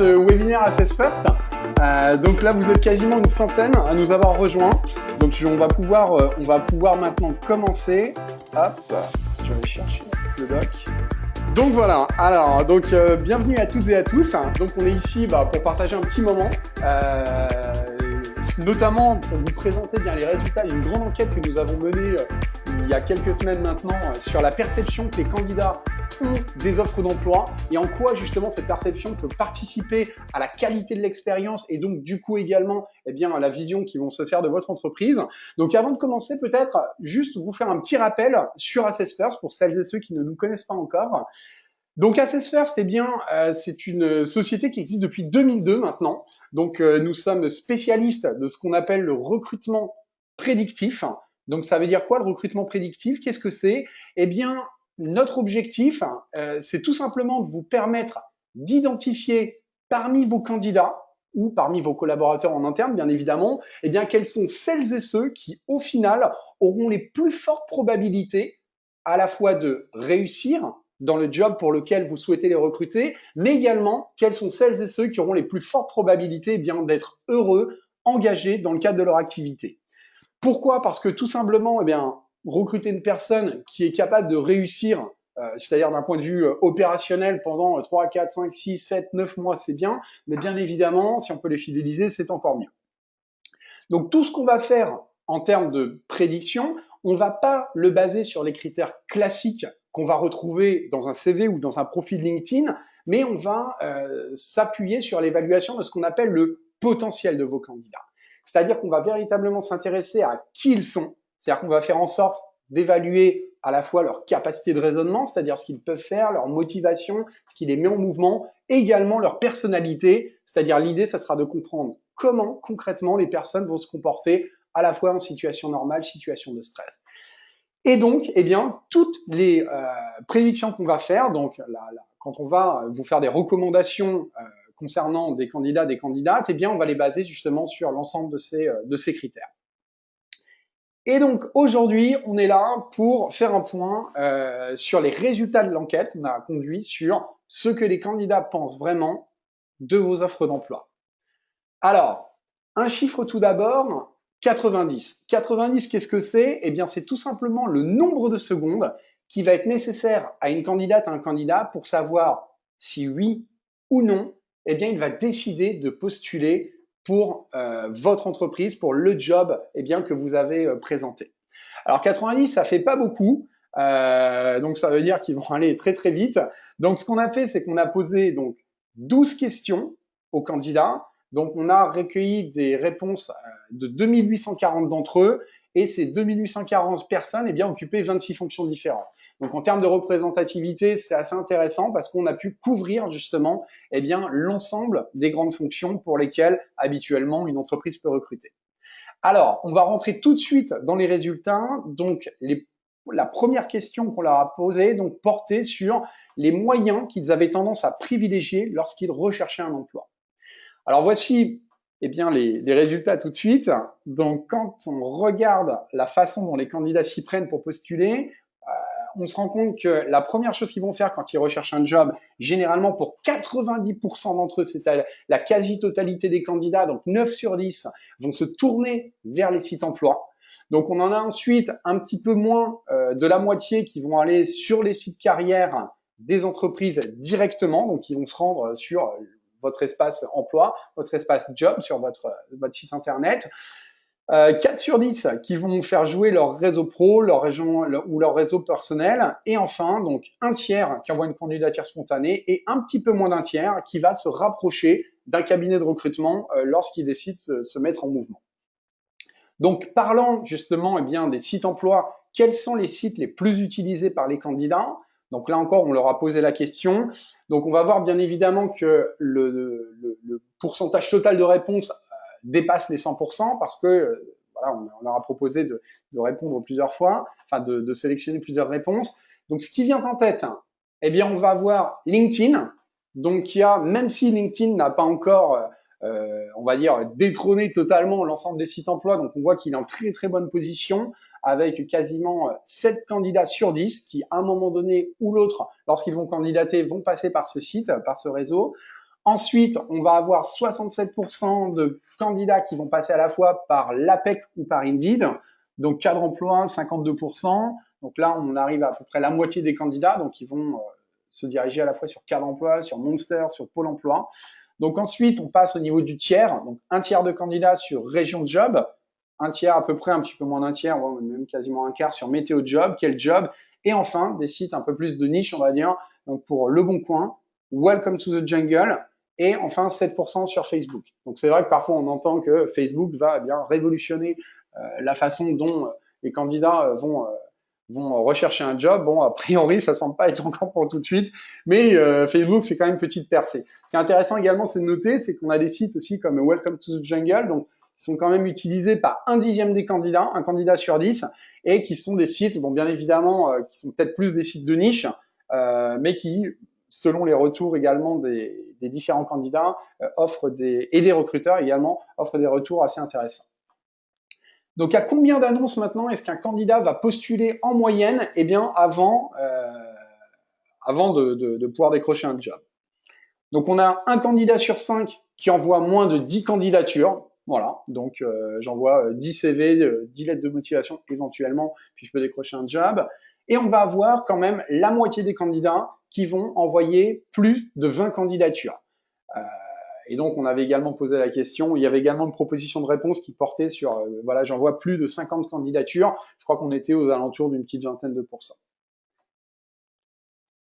ce webinaire Assess First. Donc là, vous êtes quasiment une centaine à nous avoir rejoints. Donc on va pouvoir maintenant commencer. Hop, je vais chercher le doc. Donc voilà, alors bienvenue à toutes et à tous. Donc on est ici pour partager un petit moment, notamment pour vous présenter bien les résultats d'une grande enquête que nous avons menée il y a quelques semaines maintenant sur la perception que les candidats ont des offres d'emploi et en quoi justement cette perception peut participer à la qualité de l'expérience et donc du coup également à la vision qui vont se faire de votre entreprise. Donc avant de commencer, peut-être juste vous faire un petit rappel sur Assess First pour celles et ceux qui ne nous connaissent pas encore. Donc Assess First, c'est une société qui existe depuis 2002 maintenant. Donc nous sommes spécialistes de ce qu'on appelle le recrutement prédictif. Donc ça veut dire quoi le recrutement prédictif? Qu'est-ce que c'est? Notre objectif, c'est tout simplement de vous permettre d'identifier parmi vos candidats ou parmi vos collaborateurs en interne, bien évidemment, quels sont celles et ceux qui, au final, auront les plus fortes probabilités à la fois de réussir dans le job pour lequel vous souhaitez les recruter, mais également quels sont celles et ceux qui auront les plus fortes probabilités d'être heureux, engagés dans le cadre de leur activité. Pourquoi? Parce que tout simplement, recruter une personne qui est capable de réussir, c'est-à-dire d'un point de vue opérationnel pendant 3, 4, 5, 6, 7, 9 mois, c'est bien, mais bien évidemment, si on peut les fidéliser, c'est encore mieux. Donc tout ce qu'on va faire en termes de prédiction, on ne va pas le baser sur les critères classiques qu'on va retrouver dans un CV ou dans un profil LinkedIn, mais on va s'appuyer sur l'évaluation de ce qu'on appelle le potentiel de vos candidats. C'est-à-dire qu'on va véritablement s'intéresser à qui ils sont, c'est-à-dire qu'on va faire en sorte d'évaluer à la fois leur capacité de raisonnement, c'est-à-dire ce qu'ils peuvent faire, leur motivation, ce qui les met en mouvement, et également leur personnalité, c'est-à-dire l'idée, ça sera de comprendre comment concrètement les personnes vont se comporter à la fois en situation normale, situation de stress. Et donc, toutes les prédictions qu'on va faire, donc quand on va vous faire des recommandations concernant des candidats, des candidates, on va les baser justement sur l'ensemble de ces critères. Et donc aujourd'hui, on est là pour faire un point sur les résultats de l'enquête qu'on a conduit sur ce que les candidats pensent vraiment de vos offres d'emploi. Alors, un chiffre tout d'abord, 90. 90, qu'est-ce que c'est? C'est tout simplement le nombre de secondes qui va être nécessaire à une candidate, à un candidat pour savoir si oui ou non, il va décider de postuler pour votre entreprise, pour le job que vous avez présenté. Alors 90, ça fait pas beaucoup, donc ça veut dire qu'ils vont aller très très vite. Donc ce qu'on a fait, c'est qu'on a posé 12 questions aux candidats. Donc on a recueilli des réponses de 2840 d'entre eux, et ces 2840 personnes occupaient 26 fonctions différentes. Donc en termes de représentativité, c'est assez intéressant parce qu'on a pu couvrir justement l'ensemble des grandes fonctions pour lesquelles habituellement une entreprise peut recruter. Alors, on va rentrer tout de suite dans les résultats. Donc la première question qu'on leur a posée portait sur les moyens qu'ils avaient tendance à privilégier lorsqu'ils recherchaient un emploi. Alors voici les résultats tout de suite. Donc quand on regarde la façon dont les candidats s'y prennent pour postuler, on se rend compte que la première chose qu'ils vont faire quand ils recherchent un job, généralement pour 90% d'entre eux, c'est la quasi-totalité des candidats, donc 9 sur 10, vont se tourner vers les sites emploi. Donc on en a ensuite un petit peu moins de la moitié qui vont aller sur les sites carrières des entreprises directement, donc ils vont se rendre sur votre espace emploi, votre espace job sur votre site internet. 4 sur 10 qui vont faire jouer leur réseau pro, leur région ou leur réseau personnel. Et enfin, un tiers qui envoie une candidature spontanée et un petit peu moins d'un tiers qui va se rapprocher d'un cabinet de recrutement lorsqu'il décide de se mettre en mouvement. Donc, parlant justement des sites emploi, quels sont les sites les plus utilisés par les candidats? Donc là encore, on leur a posé la question. Donc, on va voir bien évidemment que le pourcentage total de réponses dépasse les 100% parce que on leur a proposé de répondre plusieurs fois, enfin de sélectionner plusieurs réponses. Donc, ce qui vient en tête, on va avoir LinkedIn. Donc, même si LinkedIn n'a pas encore on va dire détrôné totalement l'ensemble des sites emploi, donc on voit qu'il est en très très bonne position avec quasiment 7 candidats sur 10 qui, à un moment donné ou l'autre, lorsqu'ils vont candidater, vont passer par ce site, par ce réseau. Ensuite, on va avoir 67% de candidats qui vont passer à la fois par l'APEC ou par Indeed. Donc, cadre emploi, 52%. Donc là, on arrive à peu près la moitié des candidats. Donc, ils vont se diriger à la fois sur cadre emploi, sur Monster, sur Pôle emploi. Donc ensuite, on passe au niveau du tiers. Donc, un tiers de candidats sur région job, un tiers à peu près, un petit peu moins d'un tiers, même quasiment un quart sur météo job, quel job. Et enfin, des sites un peu plus de niche, on va dire. Donc, pour Le Bon Coin, Welcome to the Jungle, et enfin 7% sur Facebook. Donc c'est vrai que parfois on entend que Facebook va bien révolutionner la façon dont les candidats vont rechercher un job. Bon, a priori, ça semble pas être encore pour tout de suite, mais Facebook fait quand même une petite percée. Ce qui est intéressant également, c'est de noter, c'est qu'on a des sites aussi comme Welcome to the Jungle, donc qui sont quand même utilisés par 1/10 des candidats, un candidat sur 10, et qui sont des sites, bon, bien évidemment, qui sont peut-être plus des sites de niche, mais qui, selon les retours également des différents candidats, et des recruteurs également, offrent des retours assez intéressants. Donc, à combien d'annonces maintenant est-ce qu'un candidat va postuler en moyenne, eh bien, avant de pouvoir décrocher un job? Donc, on a un candidat sur 5 qui envoie moins de 10 candidatures. Voilà, donc j'envoie 10 CV, 10 lettres de motivation éventuellement, puis je peux décrocher un job. Et on va avoir quand même la moitié des candidats qui vont envoyer plus de 20 candidatures. Et donc, on avait également posé la question, il y avait également une proposition de réponse qui portait sur, voilà, j'envoie plus de 50 candidatures. Je crois qu'on était aux alentours d'une petite vingtaine de pourcents.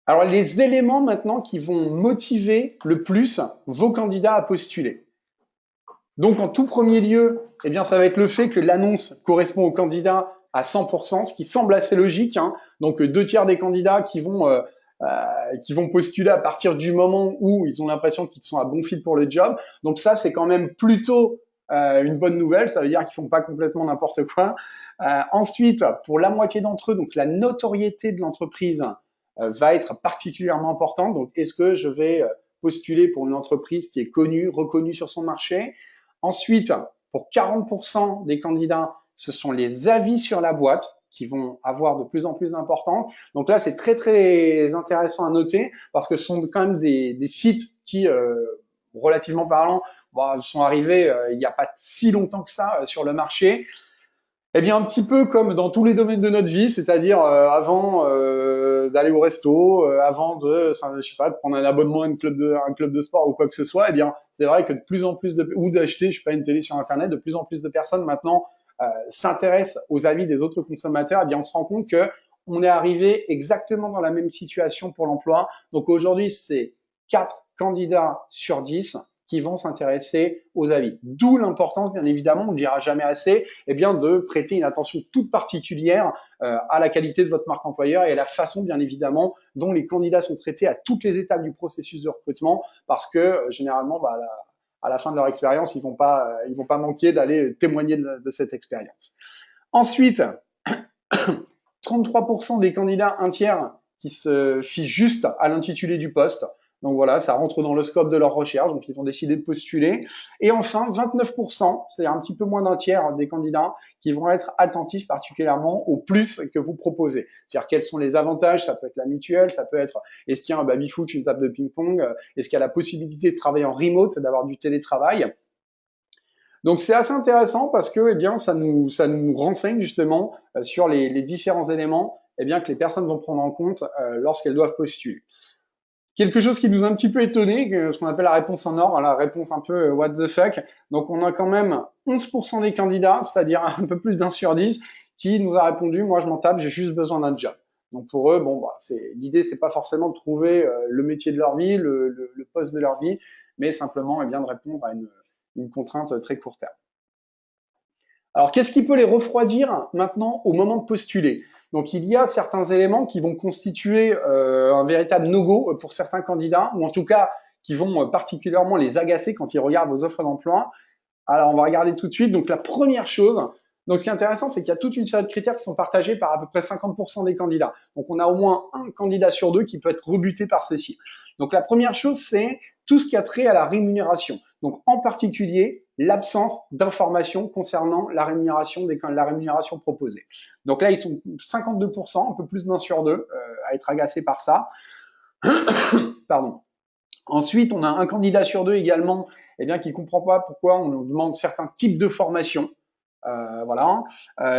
Alors, les éléments maintenant qui vont motiver le plus vos candidats à postuler. Donc, en tout premier lieu, eh bien, ça va être le fait que l'annonce correspond au candidat à 100%, ce qui semble assez logique, hein. Donc, 2/3 des candidats qui vont postuler à partir du moment où ils ont l'impression qu'ils sont à bon fil pour le job. Donc ça, c'est quand même plutôt une bonne nouvelle. Ça veut dire qu'ils font pas complètement n'importe quoi. Ensuite, pour la moitié d'entre eux, donc la notoriété de l'entreprise va être particulièrement importante. Donc, est-ce que je vais postuler pour une entreprise qui est connue, reconnue sur son marché? Ensuite, pour 40% des candidats, ce sont les avis sur la boîte qui vont avoir de plus en plus d'importance. Donc là, c'est très, très intéressant à noter parce que ce sont quand même des sites qui, relativement parlant, sont arrivés il n'y a pas si longtemps que ça sur le marché. Eh bien, un petit peu comme dans tous les domaines de notre vie, c'est-à-dire avant d'aller au resto, avant de, je sais pas, de prendre un abonnement à un club de sport ou quoi que ce soit, eh bien, c'est vrai que de plus en plus ou d'acheter, je sais pas, une télé sur Internet, de plus en plus de personnes maintenant s'intéressent aux avis des autres consommateurs. Eh bien, on se rend compte que on est arrivé exactement dans la même situation pour l'emploi. Donc aujourd'hui, c'est 4 candidats sur 10 qui vont s'intéresser aux avis. D'où l'importance, bien évidemment, on ne dira jamais assez, eh bien, de prêter une attention toute particulière à la qualité de votre marque employeur et à la façon, bien évidemment, dont les candidats sont traités à toutes les étapes du processus de recrutement, parce que généralement, à la fin de leur expérience, ils vont pas manquer d'aller témoigner de cette expérience. Ensuite, 33% des candidats, un tiers, qui se fichent juste à l'intitulé du poste. Donc voilà, ça rentre dans le scope de leur recherche, donc ils vont décider de postuler. Et enfin, 29%, c'est-à-dire un petit peu moins d'un tiers des candidats qui vont être attentifs particulièrement au plus que vous proposez. C'est-à-dire quels sont les avantages, ça peut être la mutuelle, ça peut être est-ce qu'il y a un baby-foot, une table de ping-pong, est-ce qu'il y a la possibilité de travailler en remote, d'avoir du télétravail. Donc c'est assez intéressant parce que eh bien ça nous renseigne justement sur les différents éléments eh bien que les personnes vont prendre en compte lorsqu'elles doivent postuler. Quelque chose qui nous a un petit peu étonné, ce qu'on appelle la réponse en or, la réponse un peu what the fuck. Donc on a quand même 11% des candidats, c'est-à-dire un peu plus d'un sur 10, qui nous a répondu moi je m'en tape, j'ai juste besoin d'un job. Donc pour eux, bon l'idée c'est pas forcément de trouver le métier de leur vie, le poste de leur vie, mais simplement eh bien de répondre à une contrainte très court terme. Alors, qu'est-ce qui peut les refroidir maintenant au moment de postuler? Donc, il y a certains éléments qui vont constituer un véritable no-go pour certains candidats, ou en tout cas qui vont particulièrement les agacer quand ils regardent vos offres d'emploi. Alors, on va regarder tout de suite. Donc, la première chose, donc ce qui est intéressant, c'est qu'il y a toute une série de critères qui sont partagés par à peu près 50% des candidats. Donc, on a au moins un candidat sur deux qui peut être rebuté par ceci. Donc, la première chose, c'est tout ce qui a trait à la rémunération. Donc, en particulier, l'absence d'informations concernant la rémunération proposée. Donc là, ils sont 52%, un peu plus d'un sur deux, à être agacés par ça. Pardon. Ensuite, on a un candidat sur deux également, eh bien, qui comprend pas pourquoi on nous demande certains types de formation. Voilà.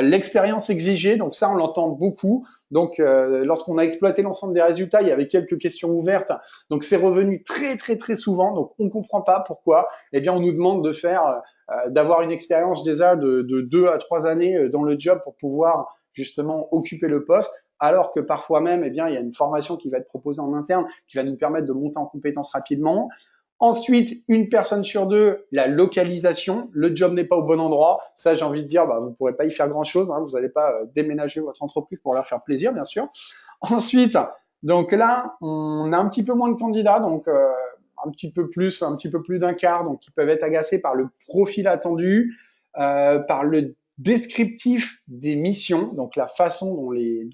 L'expérience exigée, donc ça, on l'entend beaucoup. Donc, lorsqu'on a exploité l'ensemble des résultats, il y avait quelques questions ouvertes. Donc, c'est revenu très, très, très souvent. Donc, on ne comprend pas pourquoi. Eh bien, on nous demande de faire, d'avoir une expérience déjà de 2 à 3 années dans le job pour pouvoir justement occuper le poste. Alors que parfois même, eh bien, il y a une formation qui va être proposée en interne qui va nous permettre de monter en compétences rapidement. Ensuite, une personne sur deux, la localisation. Le job n'est pas au bon endroit. Ça, j'ai envie de dire, vous ne pourrez pas y faire grand-chose. Hein. Vous n'allez pas déménager votre entreprise pour leur faire plaisir, bien sûr. Ensuite, donc là, on a un petit peu moins de candidats, donc un petit peu plus d'un quart, donc qui peuvent être agacés par le profil attendu, par le descriptif des missions, donc la façon dont les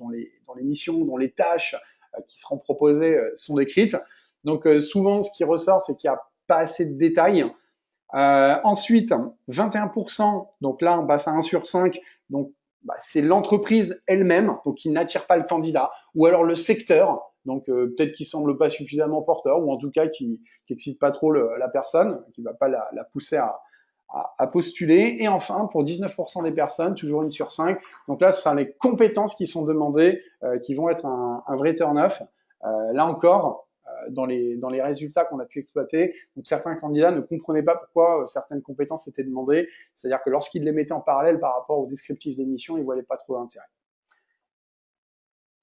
missions, dont les tâches qui seront proposées sont décrites. Donc souvent, ce qui ressort, c'est qu'il n'y a pas assez de détails. Ensuite, 21%, donc là, on passe à 1 sur 5, donc c'est l'entreprise elle-même, donc qui n'attire pas le candidat, ou alors le secteur, donc peut-être qui semble pas suffisamment porteur, ou en tout cas qui excite pas trop la personne, qui va pas la pousser à postuler. Et enfin, pour 19% des personnes, toujours 1 sur 5, donc là, ce sont les compétences qui sont demandées, qui vont être un vrai turn-off. Là encore, dans les résultats qu'on a pu exploiter, donc certains candidats ne comprenaient pas pourquoi certaines compétences étaient demandées, c'est-à-dire que lorsqu'ils les mettaient en parallèle par rapport au descriptif des missions, ils ne voyaient pas trop d'intérêt.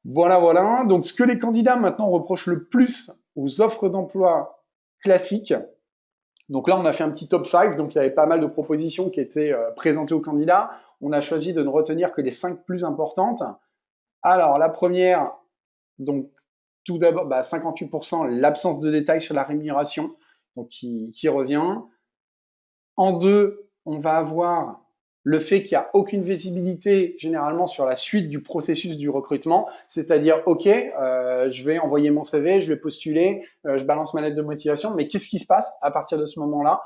Voilà, voilà. Donc, ce que les candidats maintenant reprochent le plus aux offres d'emploi classiques, donc là, on a fait un petit top 5, donc il y avait pas mal de propositions qui étaient présentées aux candidats. On a choisi de ne retenir que les 5 plus importantes. Alors, la première, donc tout d'abord, 58%, l'absence de détails sur la rémunération, donc qui revient. En deux, on va avoir le fait qu'il n'y a aucune visibilité généralement sur la suite du processus du recrutement, c'est-à-dire, ok, je vais envoyer mon CV, je vais postuler, je balance ma lettre de motivation, mais qu'est-ce qui se passe à partir de ce moment-là?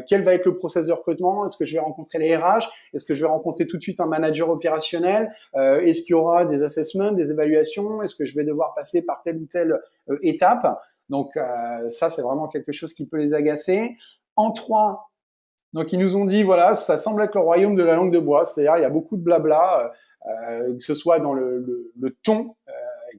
Quel va être le process de recrutement? Est-ce que je vais rencontrer les RH? Est-ce que je vais rencontrer tout de suite un manager opérationnel? Est-ce qu'il y aura des assessments, des évaluations? Est-ce que je vais devoir passer par telle ou telle étape? Donc ça, c'est vraiment quelque chose qui peut les agacer. En 3, donc ils nous ont dit, voilà, ça semble être le royaume de la langue de bois, c'est-à-dire il y a beaucoup de blabla, que ce soit dans le ton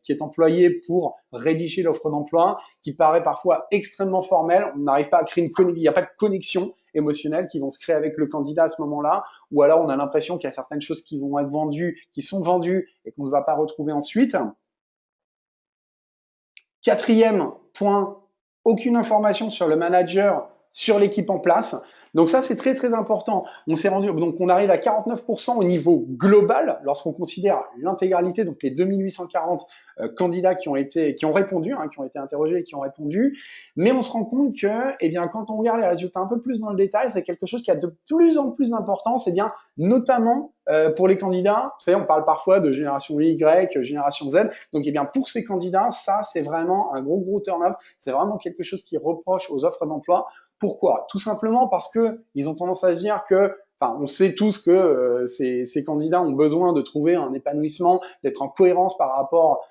qui est employé pour rédiger l'offre d'emploi, qui paraît parfois extrêmement formel, on n'arrive pas à créer il n'y a pas de connexion émotionnelle qui vont se créer avec le candidat à ce moment-là, ou alors on a l'impression qu'il y a certaines choses qui vont être vendues, qui sont vendues et qu'on ne va pas retrouver ensuite. Quatrième point, aucune information sur le manager, sur l'équipe en place. Donc ça, c'est très très important. Donc on arrive à 49% au niveau global lorsqu'on considère l'intégralité, donc les 2840 candidats qui ont répondu, qui ont été interrogés et qui ont répondu. Mais on se rend compte que, eh bien, quand on regarde les résultats un peu plus dans le détail, c'est quelque chose qui a de plus en plus d'importance, eh bien, notamment pour les candidats. Vous savez, on parle parfois de génération Y, génération Z. Donc, eh bien, pour ces candidats, ça, c'est vraiment un gros turn-off. C'est vraiment quelque chose qui reproche aux offres d'emploi. Pourquoi? Tout simplement parce que ils ont tendance à se dire que, on sait tous que ces candidats ont besoin de trouver un épanouissement, d'être en cohérence par rapport,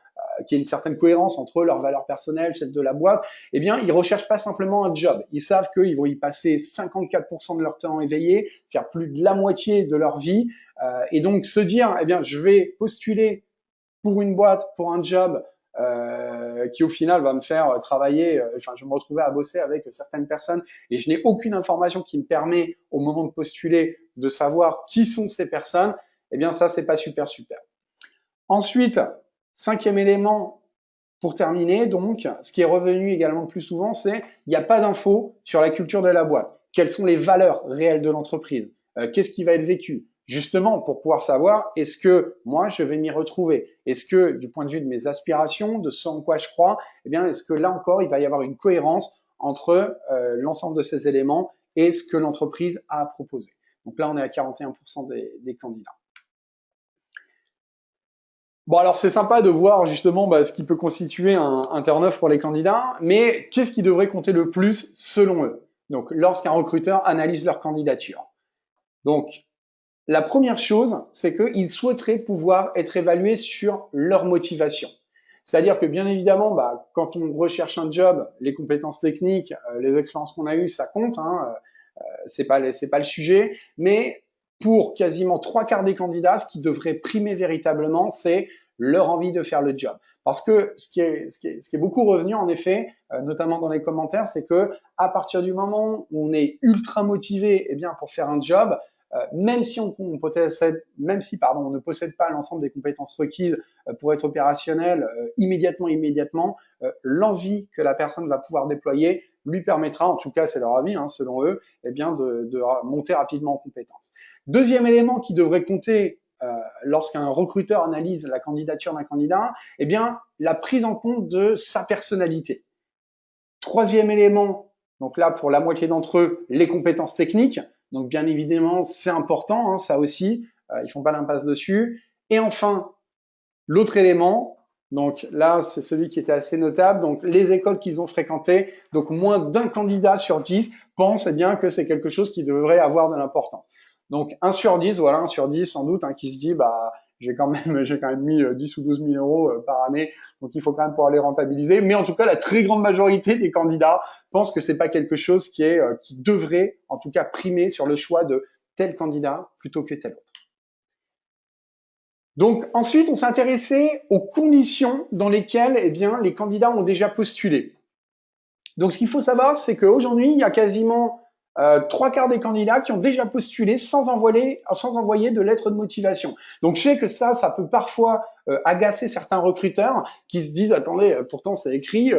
qu'il y ait une certaine cohérence entre leurs valeurs personnelles, celles de la boîte. Eh bien, ils recherchent pas simplement un job. Ils savent qu'ils vont y passer 54% de leur temps éveillé, c'est-à-dire plus de la moitié de leur vie. Et donc, se dire, eh bien, je vais postuler pour une boîte, pour un job, qui au final va me faire travailler, je vais me retrouver à bosser avec certaines personnes et je n'ai aucune information qui me permet au moment de postuler de savoir qui sont ces personnes, eh bien ça c'est pas super. Ensuite, 5e élément pour terminer, donc, ce qui est revenu également le plus souvent, c'est il n'y a pas d'infos sur la culture de la boîte. Quelles sont les valeurs réelles de l'entreprise? Qu'est-ce qui va être vécu? Justement, pour pouvoir savoir, est-ce que moi, je vais m'y retrouver? Est-ce que, du point de vue de mes aspirations, de ce en quoi je crois, eh bien, est-ce que là encore, il va y avoir une cohérence entre l'ensemble de ces éléments et ce que l'entreprise a à proposer? Donc là, on est à 41% des candidats. Bon, alors c'est sympa de voir justement ce qui peut constituer un turn-off pour les candidats, mais qu'est-ce qui devrait compter le plus selon eux? Donc, lorsqu'un recruteur analyse leur candidature. Donc, la première chose, c'est qu'ils souhaiteraient pouvoir être évalués sur leur motivation. C'est-à-dire que bien évidemment, quand on recherche un job, les compétences techniques, les expériences qu'on a eues, ça compte, hein, c'est pas le sujet, mais pour quasiment 3/4 des candidats, ce qui devrait primer véritablement, c'est leur envie de faire le job. Parce que ce qui est beaucoup revenu en effet, notamment dans les commentaires, c'est que à partir du moment où on est ultra motivé, eh bien pour faire un job, même si on ne possède pas l'ensemble des compétences requises pour être opérationnel immédiatement, l'envie que la personne va pouvoir déployer lui permettra, en tout cas c'est leur avis, hein, selon eux, eh bien de monter rapidement en compétences. Deuxième élément qui devrait compter lorsqu'un recruteur analyse la candidature d'un candidat, eh bien la prise en compte de sa personnalité. Troisième élément, donc là pour la moitié d'entre eux, les compétences techniques. Donc bien évidemment c'est important, hein, ça aussi, ils font pas l'impasse dessus. Et enfin l'autre élément, donc là, c'est celui qui était assez notable. Donc, les écoles qu'ils ont fréquentées, donc moins d'un candidat sur 10 pense eh bien que c'est quelque chose qui devrait avoir de l'importance. Donc, 1 sur 10, voilà, 1 sur 10 sans doute, hein, qui se dit, j'ai quand même mis 10 ou 12 000 euros par année, donc il faut quand même pouvoir les rentabiliser. Mais en tout cas, la très grande majorité des candidats pensent que c'est pas quelque chose qui devrait, en tout cas, primer sur le choix de tel candidat plutôt que tel autre. Donc ensuite, on s'est intéressé aux conditions dans lesquelles eh bien, les candidats ont déjà postulé. Donc ce qu'il faut savoir, c'est qu'aujourd'hui, il y a quasiment 3/4 des candidats qui ont déjà postulé sans envoyer de lettre de motivation. Donc je sais que ça peut parfois agacer certains recruteurs qui se disent « Attendez, pourtant c'est écrit,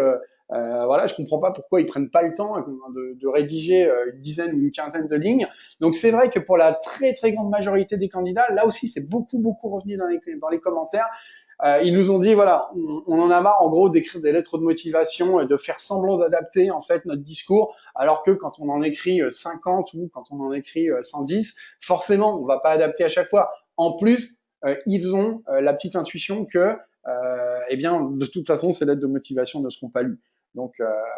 voilà, je comprends pas pourquoi ils prennent pas le temps de rédiger une dizaine ou une quinzaine de lignes. » Donc c'est vrai que pour la très très grande majorité des candidats, là aussi c'est beaucoup revenu dans les commentaires. Ils nous ont dit voilà, on en a marre en gros d'écrire des lettres de motivation et de faire semblant d'adapter en fait notre discours, alors que quand on en écrit 50 ou quand on en écrit 110, forcément on va pas adapter à chaque fois. En plus, ils ont la petite intuition que eh bien de toute façon ces lettres de motivation ne seront pas lues. Donc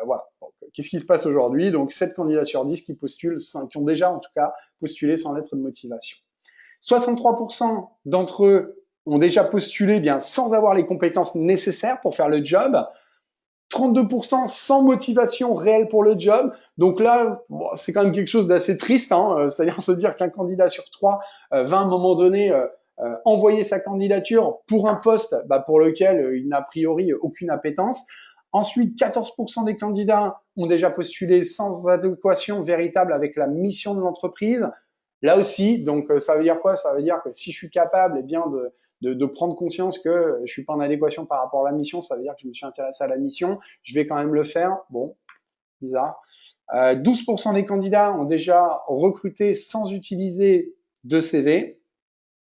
voilà. Qu'est-ce qui se passe aujourd'hui? Donc 7 candidats sur 10 qui postulent, qui ont déjà en tout cas postulé sans lettre de motivation. 63% d'entre eux ont déjà postulé bien sans avoir les compétences nécessaires pour faire le job. 32% sans motivation réelle pour le job. Donc là, c'est quand même quelque chose d'assez triste, hein, c'est-à-dire se dire qu'un candidat sur 3 va à un moment donné envoyer sa candidature pour un poste pour lequel il n'a a priori aucune appétence. Ensuite, 14% des candidats ont déjà postulé sans adéquation véritable avec la mission de l'entreprise. Là aussi, donc ça veut dire quoi? Ça veut dire que si je suis capable eh bien de prendre conscience que je suis pas en adéquation par rapport à la mission, ça veut dire que je me suis intéressé à la mission, je vais quand même le faire. Bon, bizarre. 12% des candidats ont déjà recruté sans utiliser de CV.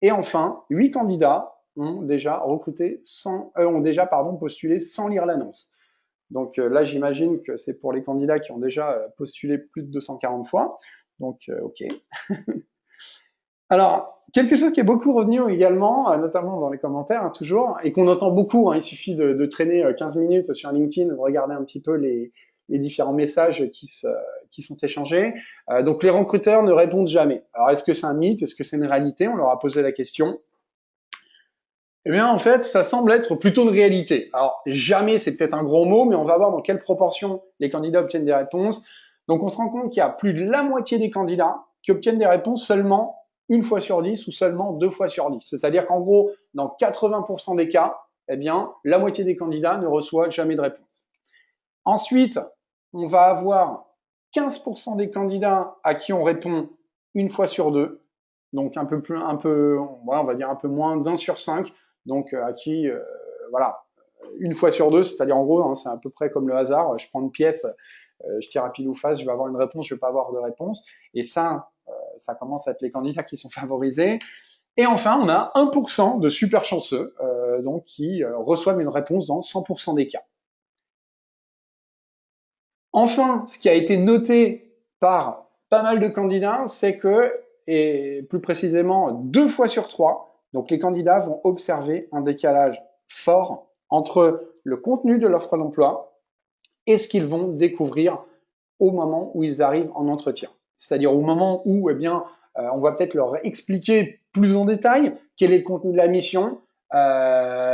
Et enfin, 8 candidats ont déjà postulé sans lire l'annonce. Donc là, j'imagine que c'est pour les candidats qui ont déjà postulé plus de 240 fois. Donc, ok. Alors, quelque chose qui est beaucoup revenu également, notamment dans les commentaires, hein, toujours, et qu'on entend beaucoup, hein, il suffit de traîner 15 minutes sur LinkedIn, de regarder un petit peu les différents messages qui sont échangés. Donc, les recruteurs ne répondent jamais. Alors, est-ce que c'est un mythe? Est-ce que c'est une réalité? On leur a posé la question. Eh bien, en fait, ça semble être plutôt une réalité. Alors, jamais, c'est peut-être un gros mot, mais on va voir dans quelle proportion les candidats obtiennent des réponses. Donc, on se rend compte qu'il y a plus de la moitié des candidats qui obtiennent des réponses seulement 1 fois sur 10 ou seulement 2 fois sur 10. C'est-à-dire qu'en gros, dans 80% des cas, eh bien, la moitié des candidats ne reçoivent jamais de réponse. Ensuite, on va avoir 15% des candidats à qui on répond 1 fois sur 2. Donc, on va dire un peu moins d'1 sur 5. Donc, à qui, voilà, 1 fois sur 2, c'est-à-dire en gros, hein, c'est à peu près comme le hasard. Je prends une pièce, je tire à pile ou face, je vais avoir une réponse, je vais pas avoir de réponse. Et ça commence à être les candidats qui sont favorisés. Et enfin, on a 1% de super chanceux, donc qui reçoivent une réponse dans 100% des cas. Enfin, ce qui a été noté par pas mal de candidats, c'est que, et plus précisément 2 fois sur 3, donc les candidats vont observer un décalage fort entre le contenu de l'offre d'emploi et ce qu'ils vont découvrir au moment où ils arrivent en entretien. C'est-à-dire au moment où, eh bien, on va peut-être leur expliquer plus en détail quel est le contenu de la mission,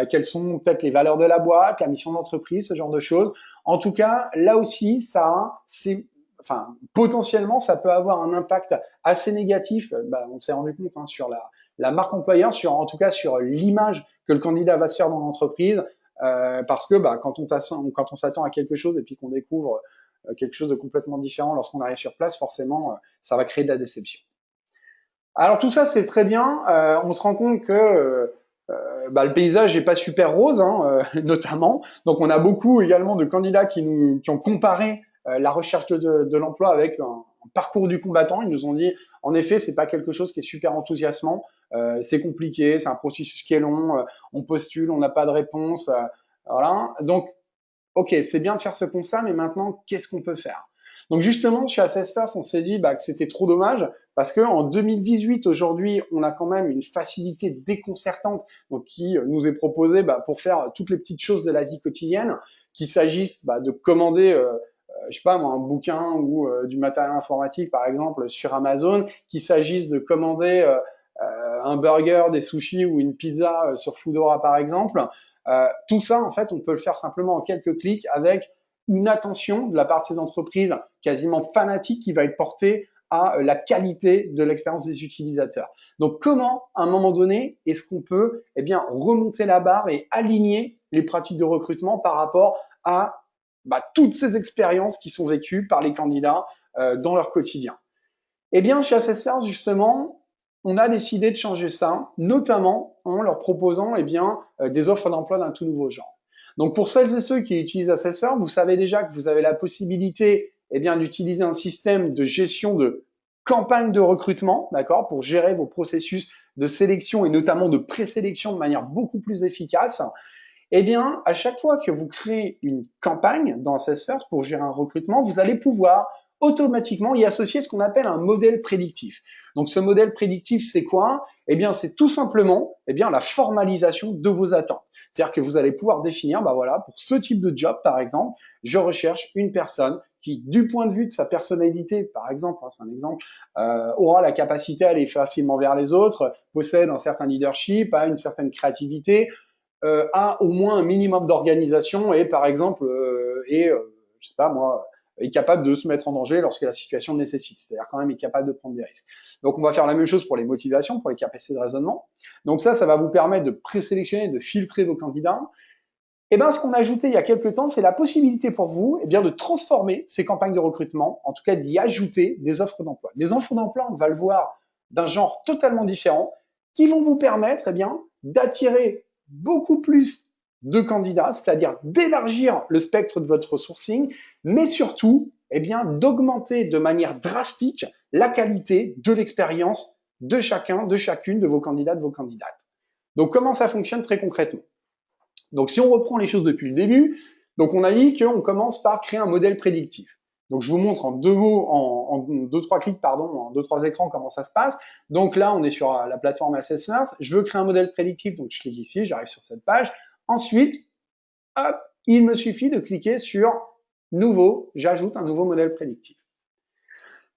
quelles sont peut-être les valeurs de la boîte, la mission d'entreprise, ce genre de choses. En tout cas, là aussi, potentiellement, ça peut avoir un impact assez négatif. On s'est rendu compte sur la marque employeur, en tout cas sur l'image que le candidat va se faire dans l'entreprise, parce que quand on s'attend à quelque chose et puis qu'on découvre quelque chose de complètement différent lorsqu'on arrive sur place, forcément, ça va créer de la déception. Alors tout ça, c'est très bien. On se rend compte que le paysage n'est pas super rose, notamment. Donc on a beaucoup également de candidats qui ont comparé la recherche de l'emploi avec un parcours du combattant. Ils nous ont dit, en effet, c'est pas quelque chose qui est super enthousiasmant. C'est compliqué, c'est un processus qui est long. On postule, on n'a pas de réponse. Voilà. Donc, ok, c'est bien de faire ce constat, mais maintenant, qu'est-ce qu'on peut faire? Donc justement, chez Assessfirst, on s'est dit que c'était trop dommage parce que en 2018, aujourd'hui, on a quand même une facilité déconcertante qui nous est proposée pour faire toutes les petites choses de la vie quotidienne, qu'il s'agisse de commander, je sais pas moi, un bouquin ou du matériel informatique, par exemple, sur Amazon, qu'il s'agisse de commander un burger, des sushis ou une pizza sur Foodora, par exemple. Tout ça, en fait, on peut le faire simplement en quelques clics avec une attention de la part de ces entreprises quasiment fanatique qui va être portée à la qualité de l'expérience des utilisateurs. Donc, comment, à un moment donné, est-ce qu'on peut remonter la barre et aligner les pratiques de recrutement par rapport à toutes ces expériences qui sont vécues par les candidats dans leur quotidien? Eh bien, chez Assessfirst, justement, on a décidé de changer ça, notamment en leur proposant des offres d'emploi d'un tout nouveau genre. Donc, pour celles et ceux qui utilisent Assessfirst, vous savez déjà que vous avez la possibilité d'utiliser un système de gestion de campagne de recrutement, d'accord, pour gérer vos processus de sélection et notamment de présélection de manière beaucoup plus efficace. À chaque fois que vous créez une campagne dans Assessfirst pour gérer un recrutement, vous allez pouvoir automatiquement y associer ce qu'on appelle un modèle prédictif. Donc, ce modèle prédictif, c'est quoi? C'est tout simplement la formalisation de vos attentes. C'est-à-dire que vous allez pouvoir définir, pour ce type de job, par exemple, je recherche une personne qui, du point de vue de sa personnalité, par exemple, c'est un exemple, aura la capacité à aller facilement vers les autres, possède un certain leadership, a une certaine créativité, a au moins un minimum d'organisation et, par exemple, je sais pas moi, est capable de se mettre en danger lorsque la situation le nécessite. C'est-à-dire quand même est capable de prendre des risques. Donc, on va faire la même chose pour les motivations, pour les capacités de raisonnement. Donc ça va vous permettre de présélectionner, de filtrer vos candidats. Ce qu'on a ajouté il y a quelques temps, c'est la possibilité pour vous de transformer ces campagnes de recrutement, en tout cas d'y ajouter des offres d'emploi. Des offres d'emploi, on va le voir, d'un genre totalement différent, qui vont vous permettre d'attirer beaucoup plus de candidats, c'est-à-dire d'élargir le spectre de votre sourcing, mais surtout d'augmenter de manière drastique la qualité de l'expérience de chacune de vos candidats, de vos candidates. Donc, comment ça fonctionne très concrètement? Donc, si on reprend les choses depuis le début, donc on a dit qu'on commence par créer un modèle prédictif. Donc, je vous montre en deux, trois clics, en 2-3 écrans comment ça se passe. Donc là, on est sur la plateforme Assessfirst. Je veux créer un modèle prédictif, donc je clique ici, j'arrive sur cette page. Ensuite, hop, il me suffit de cliquer sur Nouveau, j'ajoute un nouveau modèle prédictif.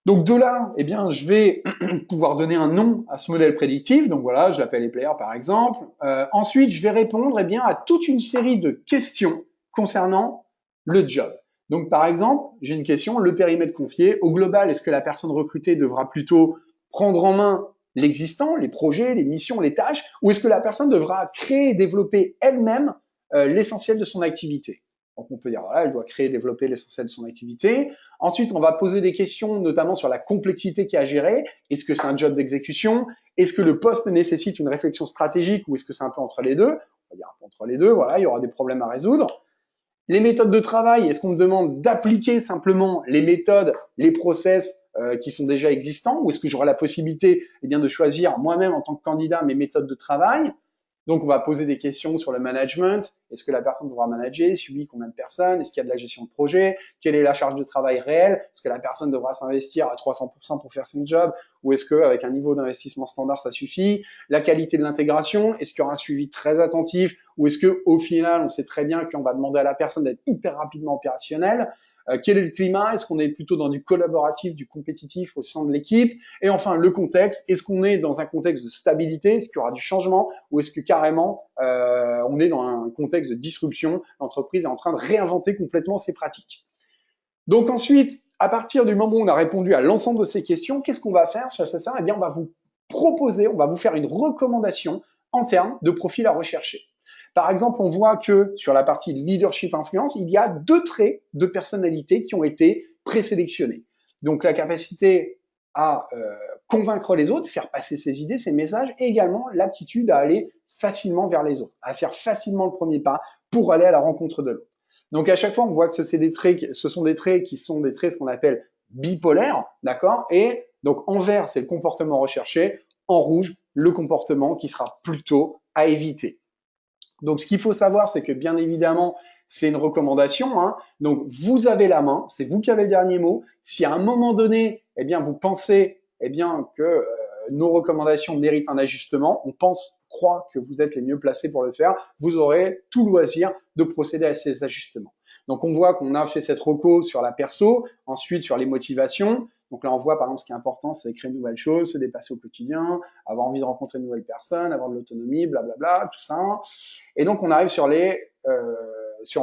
Donc de là, je vais pouvoir donner un nom à ce modèle prédictif. Donc voilà, je l'appelle ePlayer par exemple. Ensuite, je vais répondre à toute une série de questions concernant le job. Donc par exemple, j'ai une question, le périmètre confié. Au global, est-ce que la personne recrutée devra plutôt prendre en main l'existant, les projets, les missions, les tâches, ou est-ce que la personne devra créer et développer elle-même l'essentiel de son activité? Donc on peut dire, voilà, elle doit créer et développer l'essentiel de son activité. Ensuite, on va poser des questions, notamment sur la complexité qu'il y a à gérer. Est-ce que c'est un job d'exécution? Est-ce que le poste nécessite une réflexion stratégique ou est-ce que c'est un peu entre les deux? On va dire un peu entre les deux, voilà, il y aura des problèmes à résoudre. Les méthodes de travail, est-ce qu'on me demande d'appliquer simplement les méthodes, les process qui sont déjà existants ou est-ce que j'aurai la possibilité de choisir moi-même en tant que candidat mes méthodes de travail? Donc, on va poser des questions sur le management. Est-ce que la personne devra manager? Suivi combien de personnes? Est-ce qu'il y a de la gestion de projet? Quelle est la charge de travail réelle? Est-ce que la personne devra s'investir à 300% pour faire son job? Ou est-ce qu'avec un niveau d'investissement standard, ça suffit? La qualité de l'intégration. Est-ce qu'il y aura un suivi très attentif? Ou est-ce qu'au final, on sait très bien qu'on va demander à la personne d'être hyper rapidement opérationnelle? Quel est le climat? Est-ce qu'on est plutôt dans du collaboratif, du compétitif au sein de l'équipe? Et enfin, le contexte. Est-ce qu'on est dans un contexte de stabilité? Est-ce qu'il y aura du changement? Ou est-ce que carrément, on est dans un contexte de disruption? L'entreprise est en train de réinventer complètement ses pratiques. Donc ensuite, à partir du moment où on a répondu à l'ensemble de ces questions, qu'est-ce qu'on va faire sur ça? Eh bien, on va vous proposer, on va vous faire une recommandation en termes de profil à rechercher. Par exemple, on voit que sur la partie leadership influence, il y a 2 traits de personnalité qui ont été présélectionnés. Donc la capacité à convaincre les autres, faire passer ses idées, ses messages, et également l'aptitude à aller facilement vers les autres, à faire facilement le premier pas pour aller à la rencontre de l'autre. Donc à chaque fois, on voit que ce sont des traits qui sont des traits ce qu'on appelle bipolaires, d'accord? Et donc en vert, c'est le comportement recherché, en rouge, le comportement qui sera plutôt à éviter. Donc, ce qu'il faut savoir, c'est que bien évidemment, c'est une recommandation. Hein. Donc, vous avez la main, c'est vous qui avez le dernier mot. Si à un moment donné, eh bien, vous pensez, eh bien, que nos recommandations méritent un ajustement, on croit que vous êtes les mieux placés pour le faire. Vous aurez tout loisir de procéder à ces ajustements. Donc, on voit qu'on a fait cette reco sur la perso, ensuite sur les motivations. Donc là, on voit, par exemple, ce qui est important, c'est créer de nouvelles choses, se dépasser au quotidien, avoir envie de rencontrer de nouvelles personnes, avoir de l'autonomie, blablabla, tout ça. Et donc, on arrive sur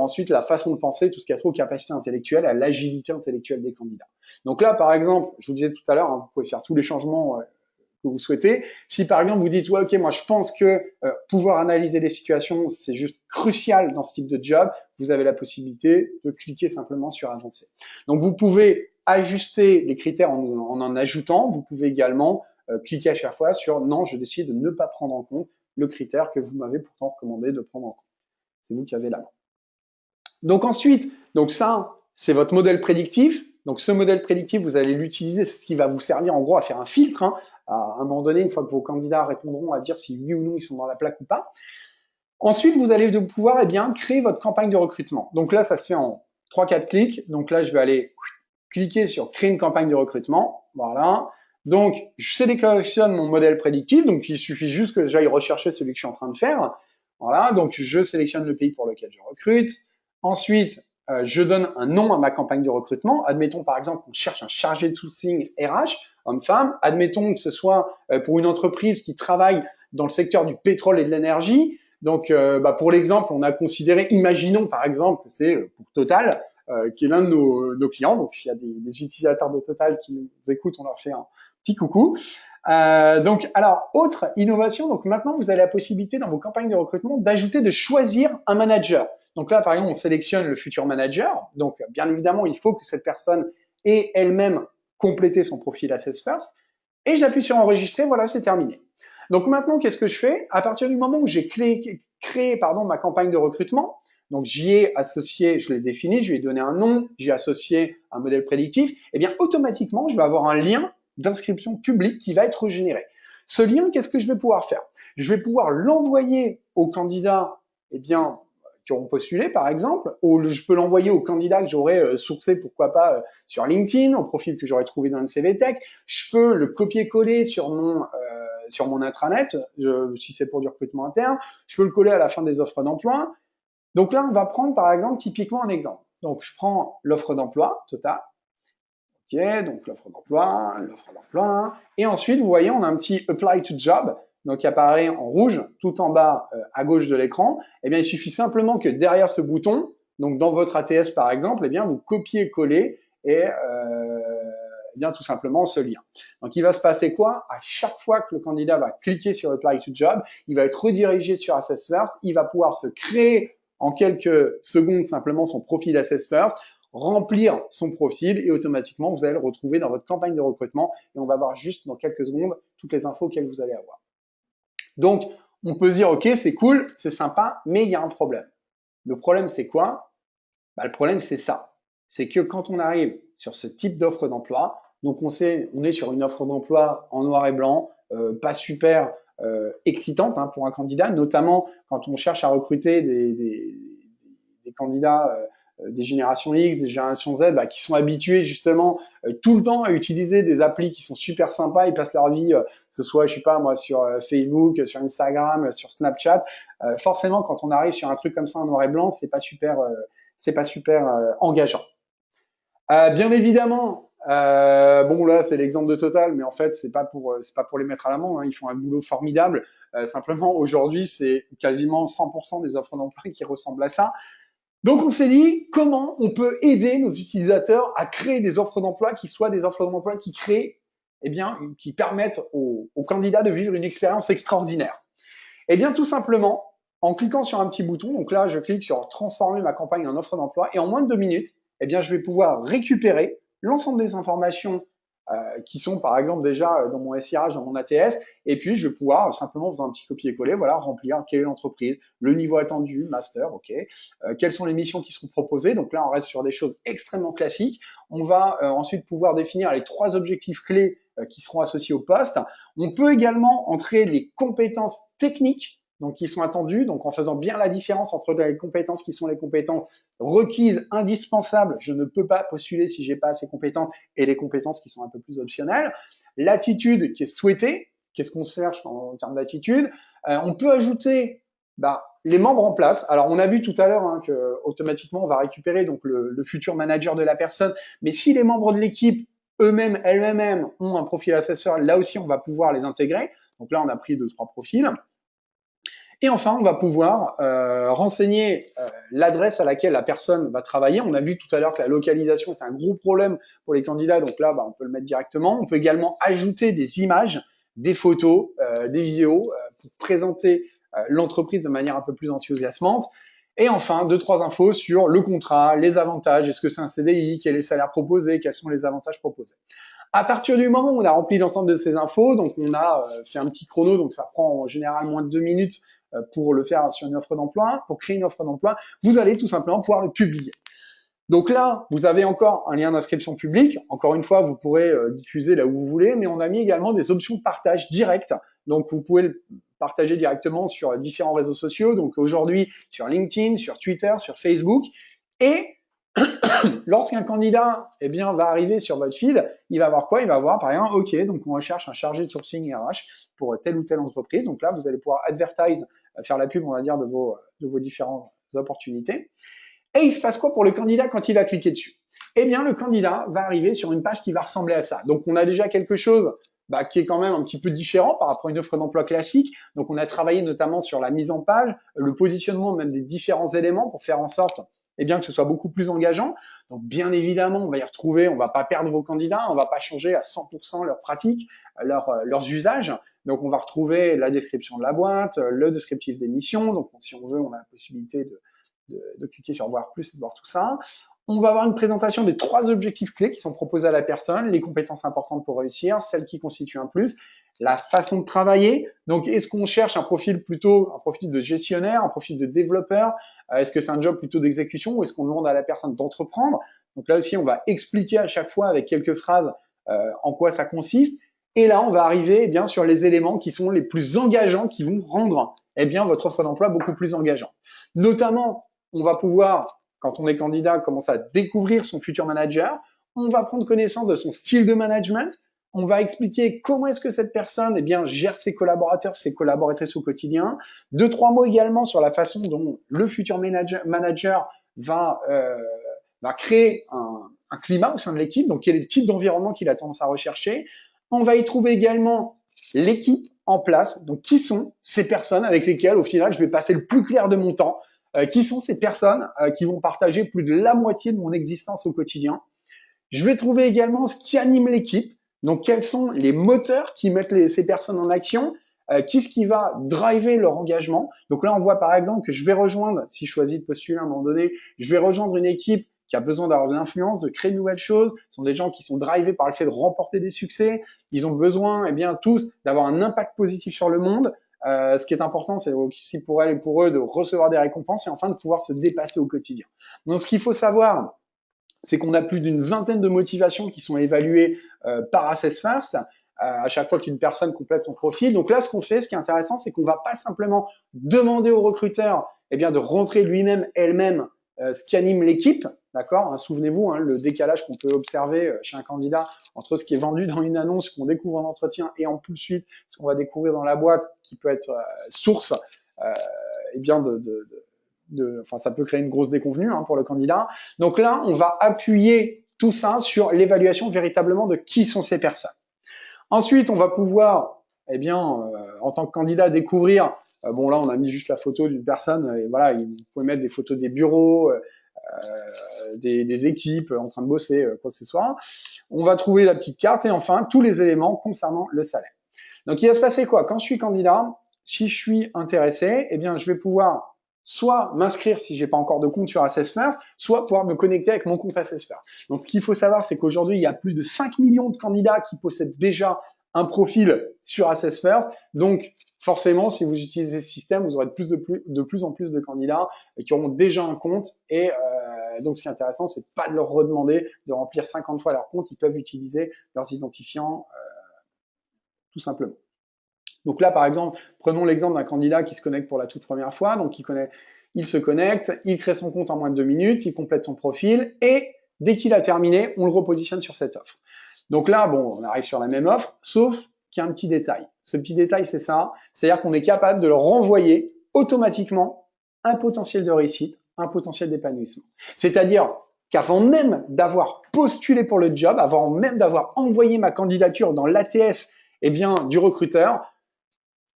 ensuite la façon de penser, tout ce qui a trait aux capacités intellectuelles, à l'agilité intellectuelle des candidats. Donc là, par exemple, je vous disais tout à l'heure, hein, vous pouvez faire tous les changements que vous souhaitez. Si par exemple vous dites ouais, ok, moi je pense que pouvoir analyser les situations c'est juste crucial dans ce type de job, vous avez la possibilité de cliquer simplement sur avancer. Donc vous pouvez ajuster les critères en ajoutant. Vous pouvez également cliquer à chaque fois sur non, je décide de ne pas prendre en compte le critère que vous m'avez pourtant recommandé de prendre en compte. C'est vous qui avez la main. Donc ensuite, donc ça c'est votre modèle prédictif. Donc ce modèle prédictif, vous allez l'utiliser, c'est ce qui va vous servir en gros à faire un filtre. Hein, à un moment donné, une fois que vos candidats répondront à dire si oui ou non ils sont dans la plaque ou pas. Ensuite, vous allez pouvoir créer votre campagne de recrutement. Donc là, ça se fait en 3-4 clics. Donc là, je vais aller cliquer sur créer une campagne de recrutement. Voilà. Donc, je sélectionne mon modèle prédictif. Donc, il suffit juste que j'aille rechercher celui que je suis en train de faire. Voilà. Donc, je sélectionne le pays pour lequel je recrute. Ensuite, je donne un nom à ma campagne de recrutement. Admettons par exemple qu'on cherche un chargé de sourcing RH, homme-femme. Admettons que ce soit pour une entreprise qui travaille dans le secteur du pétrole et de l'énergie. Donc, pour l'exemple, on a considéré, imaginons par exemple que c'est pour Total, qui est l'un de nos clients. Donc, s'il y a des utilisateurs de Total qui nous écoutent, on leur fait un petit coucou. Donc, alors, autre innovation. Donc, maintenant, vous avez la possibilité dans vos campagnes de recrutement d'ajouter, de choisir un manager. Donc là, par exemple, on sélectionne le futur manager. Donc, bien évidemment, il faut que cette personne ait elle-même complété son profil Assess First. Et j'appuie sur enregistrer. Voilà, c'est terminé. Donc maintenant, qu'est-ce que je fais? À partir du moment où j'ai créé ma campagne de recrutement, donc j'y ai associé, je l'ai défini, je lui ai donné un nom, j'ai associé un modèle prédictif, eh bien automatiquement, je vais avoir un lien d'inscription publique qui va être généré. Ce lien, qu'est-ce que je vais pouvoir faire? Je vais pouvoir l'envoyer aux candidats qui auront postulé, par exemple, ou je peux l'envoyer aux candidats que j'aurais sourcé, pourquoi pas, sur LinkedIn, au profil que j'aurais trouvé dans une CV Tech. Je peux le copier-coller sur mon intranet, si c'est pour du recrutement interne. Je peux le coller à la fin des offres d'emploi. Donc là, on va prendre, par exemple, typiquement un exemple. Donc, je prends l'offre d'emploi, Total. OK, donc l'offre d'emploi. Et ensuite, vous voyez, on a un petit Apply to Job, donc qui apparaît en rouge tout en bas à gauche de l'écran. Eh bien, il suffit simplement que derrière ce bouton, donc dans votre ATS par exemple, eh bien, vous copiez-collez et tout simplement ce lien. Donc, il va se passer quoi? À chaque fois que le candidat va cliquer sur Apply to Job, il va être redirigé sur Assess First, il va pouvoir se créer en quelques secondes simplement son profil Assess First, remplir son profil et automatiquement, vous allez le retrouver dans votre campagne de recrutement et on va voir juste dans quelques secondes toutes les infos auxquelles vous allez avoir. Donc, on peut se dire, ok, c'est cool, c'est sympa, mais il y a un problème. Le problème, c'est quoi? Le problème, c'est ça. C'est que quand on arrive sur ce type d'offre d'emploi, donc on est sur une offre d'emploi en noir et blanc, pas super excitante pour un candidat, notamment quand on cherche à recruter des candidats des générations X, des générations Z, qui sont habitués justement tout le temps à utiliser des applis qui sont super sympas, ils passent leur vie, que ce soit, je sais pas moi, sur Facebook, sur Instagram, sur Snapchat. Forcément, quand on arrive sur un truc comme ça en noir et blanc, c'est pas super engageant. Bien évidemment, bon là c'est l'exemple de Total, mais en fait c'est pas pour les mettre à l'amende, hein, ils font un boulot formidable. Simplement aujourd'hui c'est quasiment 100% des offres d'emploi qui ressemblent à ça. Donc on s'est dit comment on peut aider nos utilisateurs à créer des offres d'emploi qui soient des offres d'emploi qui créent, eh bien, qui permettent aux candidats de vivre une expérience extraordinaire. Eh bien, tout simplement, en cliquant sur un petit bouton, donc là, je clique sur transformer ma campagne en offre d'emploi, et en moins de 2 minutes, eh bien, je vais pouvoir récupérer l'ensemble des informations qui sont, par exemple, déjà dans mon SIRH, dans mon ATS, et puis je vais pouvoir simplement, en faisant un petit copier-coller, voilà, remplir quelle est l'entreprise, le niveau attendu, master, ok, quelles sont les missions qui seront proposées. Donc là, on reste sur des choses extrêmement classiques. On va ensuite pouvoir définir les 3 objectifs clés qui seront associés au poste. On peut également entrer les compétences techniques donc qui sont attendues, donc en faisant bien la différence entre les compétences qui sont les compétences requises, indispensables, je ne peux pas postuler si j'ai pas ces compétences, et les compétences qui sont un peu plus optionnelles. L'attitude qui est souhaitée, qu'est-ce qu'on cherche en termes d'attitude. On peut ajouter les membres en place. Alors on a vu tout à l'heure hein, que automatiquement on va récupérer donc le futur manager de la personne, mais si les membres de l'équipe eux-mêmes, elles-mêmes ont un profil assesseur, là aussi on va pouvoir les intégrer. Donc là on a pris 2-3 profils. Et enfin, on va pouvoir renseigner l'adresse à laquelle la personne va travailler. On a vu tout à l'heure que la localisation est un gros problème pour les candidats, donc là, on peut le mettre directement. On peut également ajouter des images, des photos, des vidéos pour présenter l'entreprise de manière un peu plus enthousiasmante. Et enfin, 2-3 infos sur le contrat, les avantages, est-ce que c'est un CDI, quel est le salaire proposé, quels sont les avantages proposés. À partir du moment où on a rempli l'ensemble de ces infos, donc on a fait un petit chrono, donc ça prend en général moins de 2 minutes pour le faire sur une offre d'emploi, pour créer une offre d'emploi, vous allez tout simplement pouvoir le publier. Donc là, vous avez encore un lien d'inscription publique. Encore une fois, vous pourrez diffuser là où vous voulez, mais on a mis également des options de partage direct. Donc vous pouvez le partager directement sur différents réseaux sociaux. Donc aujourd'hui, sur LinkedIn, sur Twitter, sur Facebook. Et lorsqu'un candidat va arriver sur votre feed, il va voir quoi? Il va voir, par exemple, OK, donc on recherche un chargé de sourcing RH pour telle ou telle entreprise. Donc là, vous allez pouvoir advertise, faire la pub, on va dire, de vos différentes opportunités. Et il se passe quoi pour le candidat quand il va cliquer dessus? Eh bien, le candidat va arriver sur une page qui va ressembler à ça. Donc, on a déjà quelque chose qui est quand même un petit peu différent par rapport à une offre d'emploi classique. Donc, on a travaillé notamment sur la mise en page, le positionnement même des différents éléments pour faire en sorte que ce soit beaucoup plus engageant. Donc, bien évidemment, on va y retrouver, on va pas perdre vos candidats, on va pas changer à 100% leurs pratiques, leurs usages. Donc, on va retrouver la description de la boîte, le descriptif des missions. Donc, si on veut, on a la possibilité de cliquer sur voir plus et de voir tout ça. On va avoir une présentation des 3 objectifs clés qui sont proposés à la personne, les compétences importantes pour réussir, celles qui constituent un plus, la façon de travailler. Donc, est-ce qu'on cherche un profil de gestionnaire, un profil de développeur? Est-ce que c'est un job plutôt d'exécution ou est-ce qu'on demande à la personne d'entreprendre? Donc là aussi, on va expliquer à chaque fois avec quelques phrases en quoi ça consiste. Et là, on va arriver sur les éléments qui sont les plus engageants, qui vont rendre votre offre d'emploi beaucoup plus engageante. Notamment, on va pouvoir, quand on est candidat, commencer à découvrir son futur manager. On va prendre connaissance de son style de management. On va expliquer comment est-ce que cette personne gère ses collaborateurs, ses collaboratrices au quotidien. 2-3 mots également sur la façon dont le futur manager va créer un climat au sein de l'équipe, donc quel est le type d'environnement qu'il a tendance à rechercher. On va y trouver également l'équipe en place, donc qui sont ces personnes avec lesquelles, au final, je vais passer le plus clair de mon temps, qui sont ces personnes qui vont partager plus de la moitié de mon existence au quotidien. Je vais trouver également ce qui anime l'équipe, donc quels sont les moteurs qui mettent ces personnes en action, qu'est-ce qui va driver leur engagement. Donc là, on voit par exemple que je vais rejoindre, si je choisis de postuler à un moment donné, je vais rejoindre une équipe qui a besoin d'avoir de l'influence, de créer de nouvelles choses. Ce sont des gens qui sont drivés par le fait de remporter des succès. Ils ont besoin, tous, d'avoir un impact positif sur le monde. Ce qui est important, c'est aussi pour elles et pour eux de recevoir des récompenses et enfin de pouvoir se dépasser au quotidien. Donc, ce qu'il faut savoir, c'est qu'on a plus d'une vingtaine de motivations qui sont évaluées par Assess First à chaque fois qu'une personne complète son profil. Donc là, ce qu'on fait, ce qui est intéressant, c'est qu'on va pas simplement demander au recruteur de rentrer lui-même, elle-même, ce qui anime l'équipe, d'accord, souvenez-vous, le décalage qu'on peut observer chez un candidat entre ce qui est vendu dans une annonce, qu'on découvre en entretien, et en plus suite, ce qu'on va découvrir dans la boîte, qui peut être source ça peut créer une grosse déconvenue pour le candidat. Donc là, on va appuyer tout ça sur l'évaluation véritablement de qui sont ces personnes. Ensuite, on va pouvoir, eh bien, en tant que candidat, découvrir, bon là on a mis juste la photo d'une personne, et voilà, vous pouvez mettre des photos des bureaux, des équipes en train de bosser, quoi que ce soit. On va trouver la petite carte et enfin tous les éléments concernant le salaire. Donc il va se passer quoi? Quand je suis candidat, si je suis intéressé, eh bien je vais pouvoir soit m'inscrire si j'ai pas encore de compte sur Assessfirst, soit pouvoir me connecter avec mon compte Assessfirst. Donc ce qu'il faut savoir, c'est qu'aujourd'hui, il y a plus de 5 millions de candidats qui possèdent déjà un profil sur Assessfirst. Donc forcément, si vous utilisez ce système, vous aurez de plus en plus de candidats qui auront déjà un compte. Et donc ce qui est intéressant, c'est pas de leur redemander de remplir 50 fois leur compte. Ils peuvent utiliser leurs identifiants tout simplement. Donc là, par exemple, prenons l'exemple d'un candidat qui se connecte pour la toute première fois. Donc il se connecte, il crée son compte en moins de 2 minutes, il complète son profil et dès qu'il a terminé, on le repositionne sur cette offre. Donc là, bon, on arrive sur la même offre, sauf qu'il y a un petit détail. Ce petit détail, c'est ça, c'est-à-dire qu'on est capable de leur renvoyer automatiquement un potentiel de réussite, un potentiel d'épanouissement. C'est-à-dire qu'avant même d'avoir postulé pour le job, avant même d'avoir envoyé ma candidature dans l'ATS du recruteur,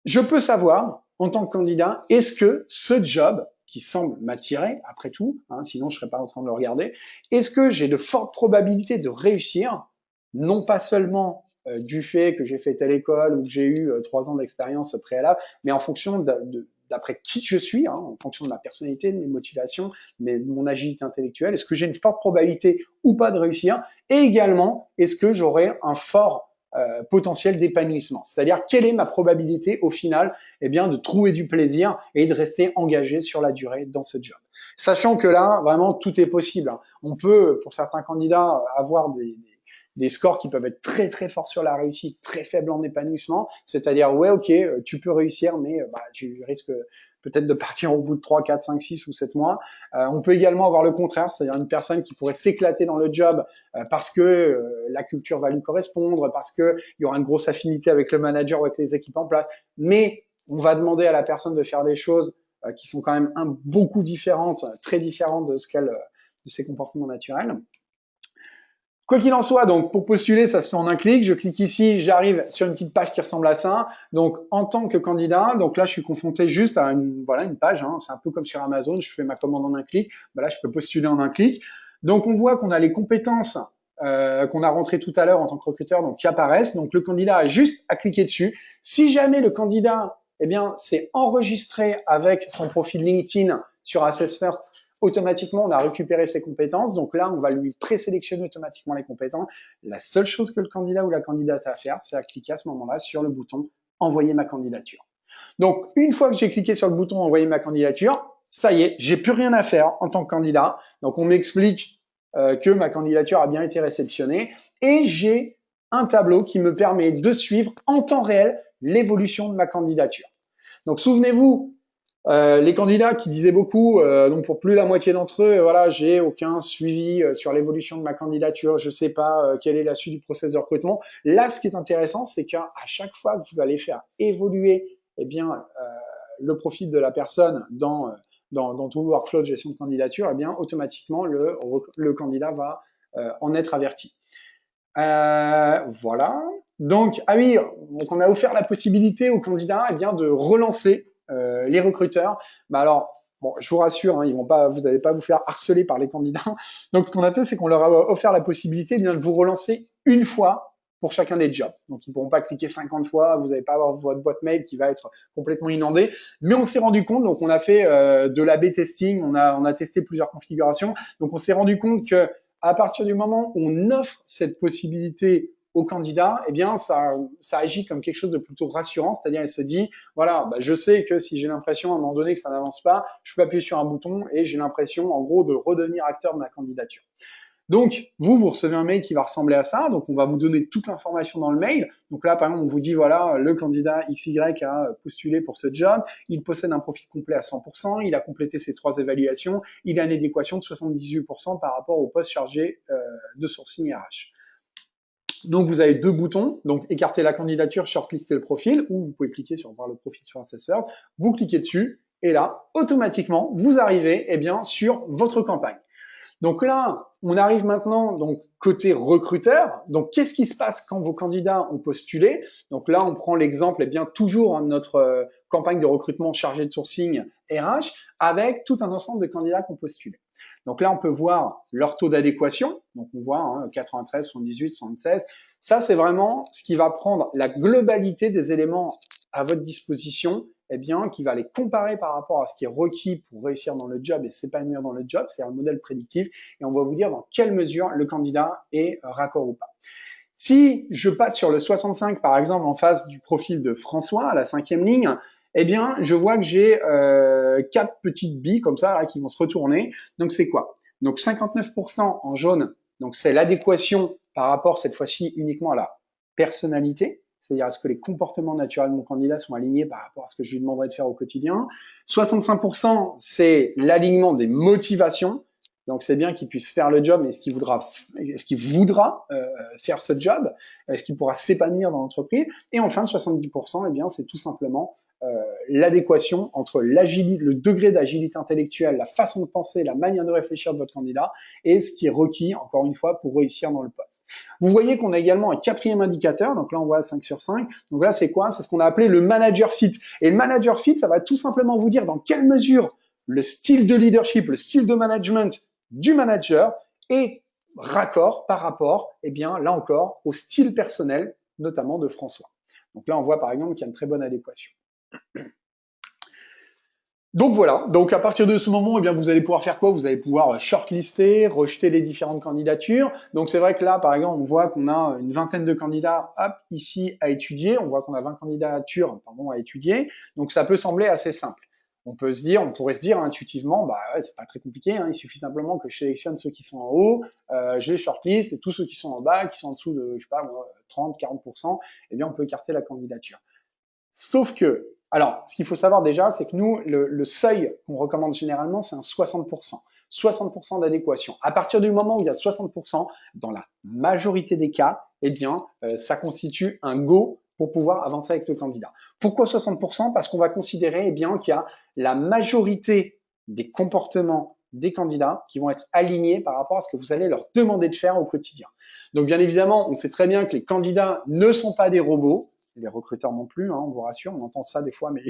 je peux savoir, en tant que candidat, est-ce que ce job, qui semble m'attirer, après tout, sinon je ne serais pas en train de le regarder, est-ce que j'ai de fortes probabilités de réussir, non pas seulement du fait que j'ai fait telle école ou que j'ai eu 3 ans d'expérience préalable, mais en fonction d'après qui je suis, en fonction de ma personnalité, de mes motivations, de mon agilité intellectuelle, est-ce que j'ai une forte probabilité ou pas de réussir, et également, est-ce que j'aurai un fort potentiel d'épanouissement. C'est-à-dire, quelle est ma probabilité au final de trouver du plaisir et de rester engagé sur la durée dans ce job. Sachant que là, vraiment, tout est possible. On peut, pour certains candidats, avoir des scores qui peuvent être très très forts sur la réussite, très faibles en épanouissement. C'est-à-dire, ouais, ok, tu peux réussir, mais tu risques peut-être de partir au bout de 3, 4, 5, 6 ou 7 mois. On peut également avoir le contraire, c'est-à-dire une personne qui pourrait s'éclater dans le job parce que la culture va lui correspondre, parce qu'il y aura une grosse affinité avec le manager ou avec les équipes en place, mais on va demander à la personne de faire des choses qui sont quand même beaucoup différentes, très différentes de ses comportements naturels. Quoi qu'il en soit, donc pour postuler, ça se fait en un clic. Je clique ici, j'arrive sur une petite page qui ressemble à ça. Donc en tant que candidat, donc là je suis confronté juste à une page. C'est un peu comme sur Amazon, je fais ma commande en un clic. Là je peux postuler en un clic. Donc on voit qu'on a les compétences qu'on a rentrées tout à l'heure en tant que recruteur, donc qui apparaissent. Donc le candidat a juste à cliquer dessus. Si jamais le candidat, s'est enregistré avec son profil LinkedIn sur Assessfirst, automatiquement, on a récupéré ses compétences. Donc là, on va lui présélectionner automatiquement les compétences. La seule chose que le candidat ou la candidate a à faire, c'est à cliquer à ce moment-là sur le bouton « Envoyer ma candidature ». Donc, une fois que j'ai cliqué sur le bouton « Envoyer ma candidature », ça y est, j'ai plus rien à faire en tant que candidat. Donc, on m'explique que ma candidature a bien été réceptionnée et j'ai un tableau qui me permet de suivre en temps réel l'évolution de ma candidature. Donc, souvenez-vous, les candidats qui disaient beaucoup, donc pour plus la moitié d'entre eux, voilà, j'ai aucun suivi sur l'évolution de ma candidature, je sais pas quelle est la suite du processus de recrutement. Là, ce qui est intéressant, c'est qu'à chaque fois que vous allez faire évoluer, le profil de la personne dans tout le workflow de gestion de candidature, automatiquement le candidat va en être averti. Voilà. Donc, donc on a offert la possibilité aux candidats de relancer les recruteurs. Alors, bon, je vous rassure, vous n'allez pas vous faire harceler par les candidats. Donc, ce qu'on a fait, c'est qu'on leur a offert la possibilité de vous relancer une fois pour chacun des jobs. Donc, ils ne pourront pas cliquer 50 fois, vous n'allez pas avoir votre boîte mail qui va être complètement inondée. Mais on s'est rendu compte, donc on a fait de l'A/B testing, on a testé plusieurs configurations. Donc, on s'est rendu compte que à partir du moment où on offre cette possibilité au candidat, ça agit comme quelque chose de plutôt rassurant, c'est-à-dire il se dit, voilà, je sais que si j'ai l'impression à un moment donné que ça n'avance pas, je peux appuyer sur un bouton et j'ai l'impression, en gros, de redevenir acteur de ma candidature. Donc, vous recevez un mail qui va ressembler à ça, donc on va vous donner toute l'information dans le mail. Donc là, par exemple, on vous dit, voilà, le candidat XY a postulé pour ce job, il possède un profil complet à 100%, il a complété ses 3 évaluations, il a une adéquation de 78% par rapport au poste chargé de sourcing RH. Donc, vous avez 2 boutons, donc écarter la candidature, shortlister le profil, ou vous pouvez cliquer sur voir le profil sur Assessfirst, vous cliquez dessus, et là, automatiquement, vous arrivez sur votre campagne. Donc là, on arrive maintenant donc côté recruteur. Donc qu'est-ce qui se passe quand vos candidats ont postulé? Donc là, on prend l'exemple, bien toujours de notre campagne de recrutement chargée de sourcing RH avec tout un ensemble de candidats qui ont postulé. Donc là, on peut voir leur taux d'adéquation. Donc on voit 93, 78, 76. Ça, c'est vraiment ce qui va prendre la globalité des éléments à votre disposition, qui va les comparer par rapport à ce qui est requis pour réussir dans le job et s'épanouir dans le job, c'est un modèle prédictif, et on va vous dire dans quelle mesure le candidat est raccord ou pas. Si je passe sur le 65, par exemple, en face du profil de François, à la 5e ligne, je vois que j'ai 4 petites billes comme ça là, qui vont se retourner. Donc c'est quoi? Donc 59% en jaune, donc c'est l'adéquation par rapport cette fois-ci uniquement à la personnalité, c'est-à-dire est-ce que les comportements naturels de mon candidat sont alignés par rapport à ce que je lui demanderais de faire au quotidien. 65%, c'est l'alignement des motivations. Donc c'est bien qu'il puisse faire le job, mais est-ce qu'il voudra faire ce job? Est-ce qu'il pourra s'épanouir dans l'entreprise? Et enfin, 70%, c'est tout simplement l'adéquation entre le degré d'agilité intellectuelle, la façon de penser, la manière de réfléchir de votre candidat et ce qui est requis, encore une fois, pour réussir dans le poste. Vous voyez qu'on a également un 4e indicateur, donc là on voit 5 sur 5, donc là c'est quoi? C'est ce qu'on a appelé le manager fit. Et le manager fit, ça va tout simplement vous dire dans quelle mesure le style de leadership, le style de management du manager est raccord par rapport, là encore, au style personnel, notamment de François. Donc là on voit par exemple qu'il y a une très bonne adéquation. Donc voilà, donc à partir de ce moment, vous allez pouvoir faire quoi? Vous allez pouvoir shortlister, rejeter les différentes candidatures. Donc c'est vrai que là, par exemple, on voit qu'on a une vingtaine de candidats ici à étudier. On voit qu'on a 20 candidatures à étudier. Donc ça peut sembler assez simple. On pourrait se dire intuitivement, c'est pas très compliqué, il suffit simplement que je sélectionne ceux qui sont en haut, je les shortlist, et tous ceux qui sont en bas, qui sont en dessous de, 30, 40%, on peut écarter la candidature. Sauf que, alors, ce qu'il faut savoir déjà, c'est que nous, le seuil qu'on recommande généralement, c'est un 60%. 60% d'adéquation. À partir du moment où il y a 60%, dans la majorité des cas, ça constitue un go pour pouvoir avancer avec le candidat. Pourquoi 60%? Parce qu'on va considérer qu'il y a la majorité des comportements des candidats qui vont être alignés par rapport à ce que vous allez leur demander de faire au quotidien. Donc bien évidemment, on sait très bien que les candidats ne sont pas des robots, les recruteurs non plus, on vous rassure, on entend ça des fois, mais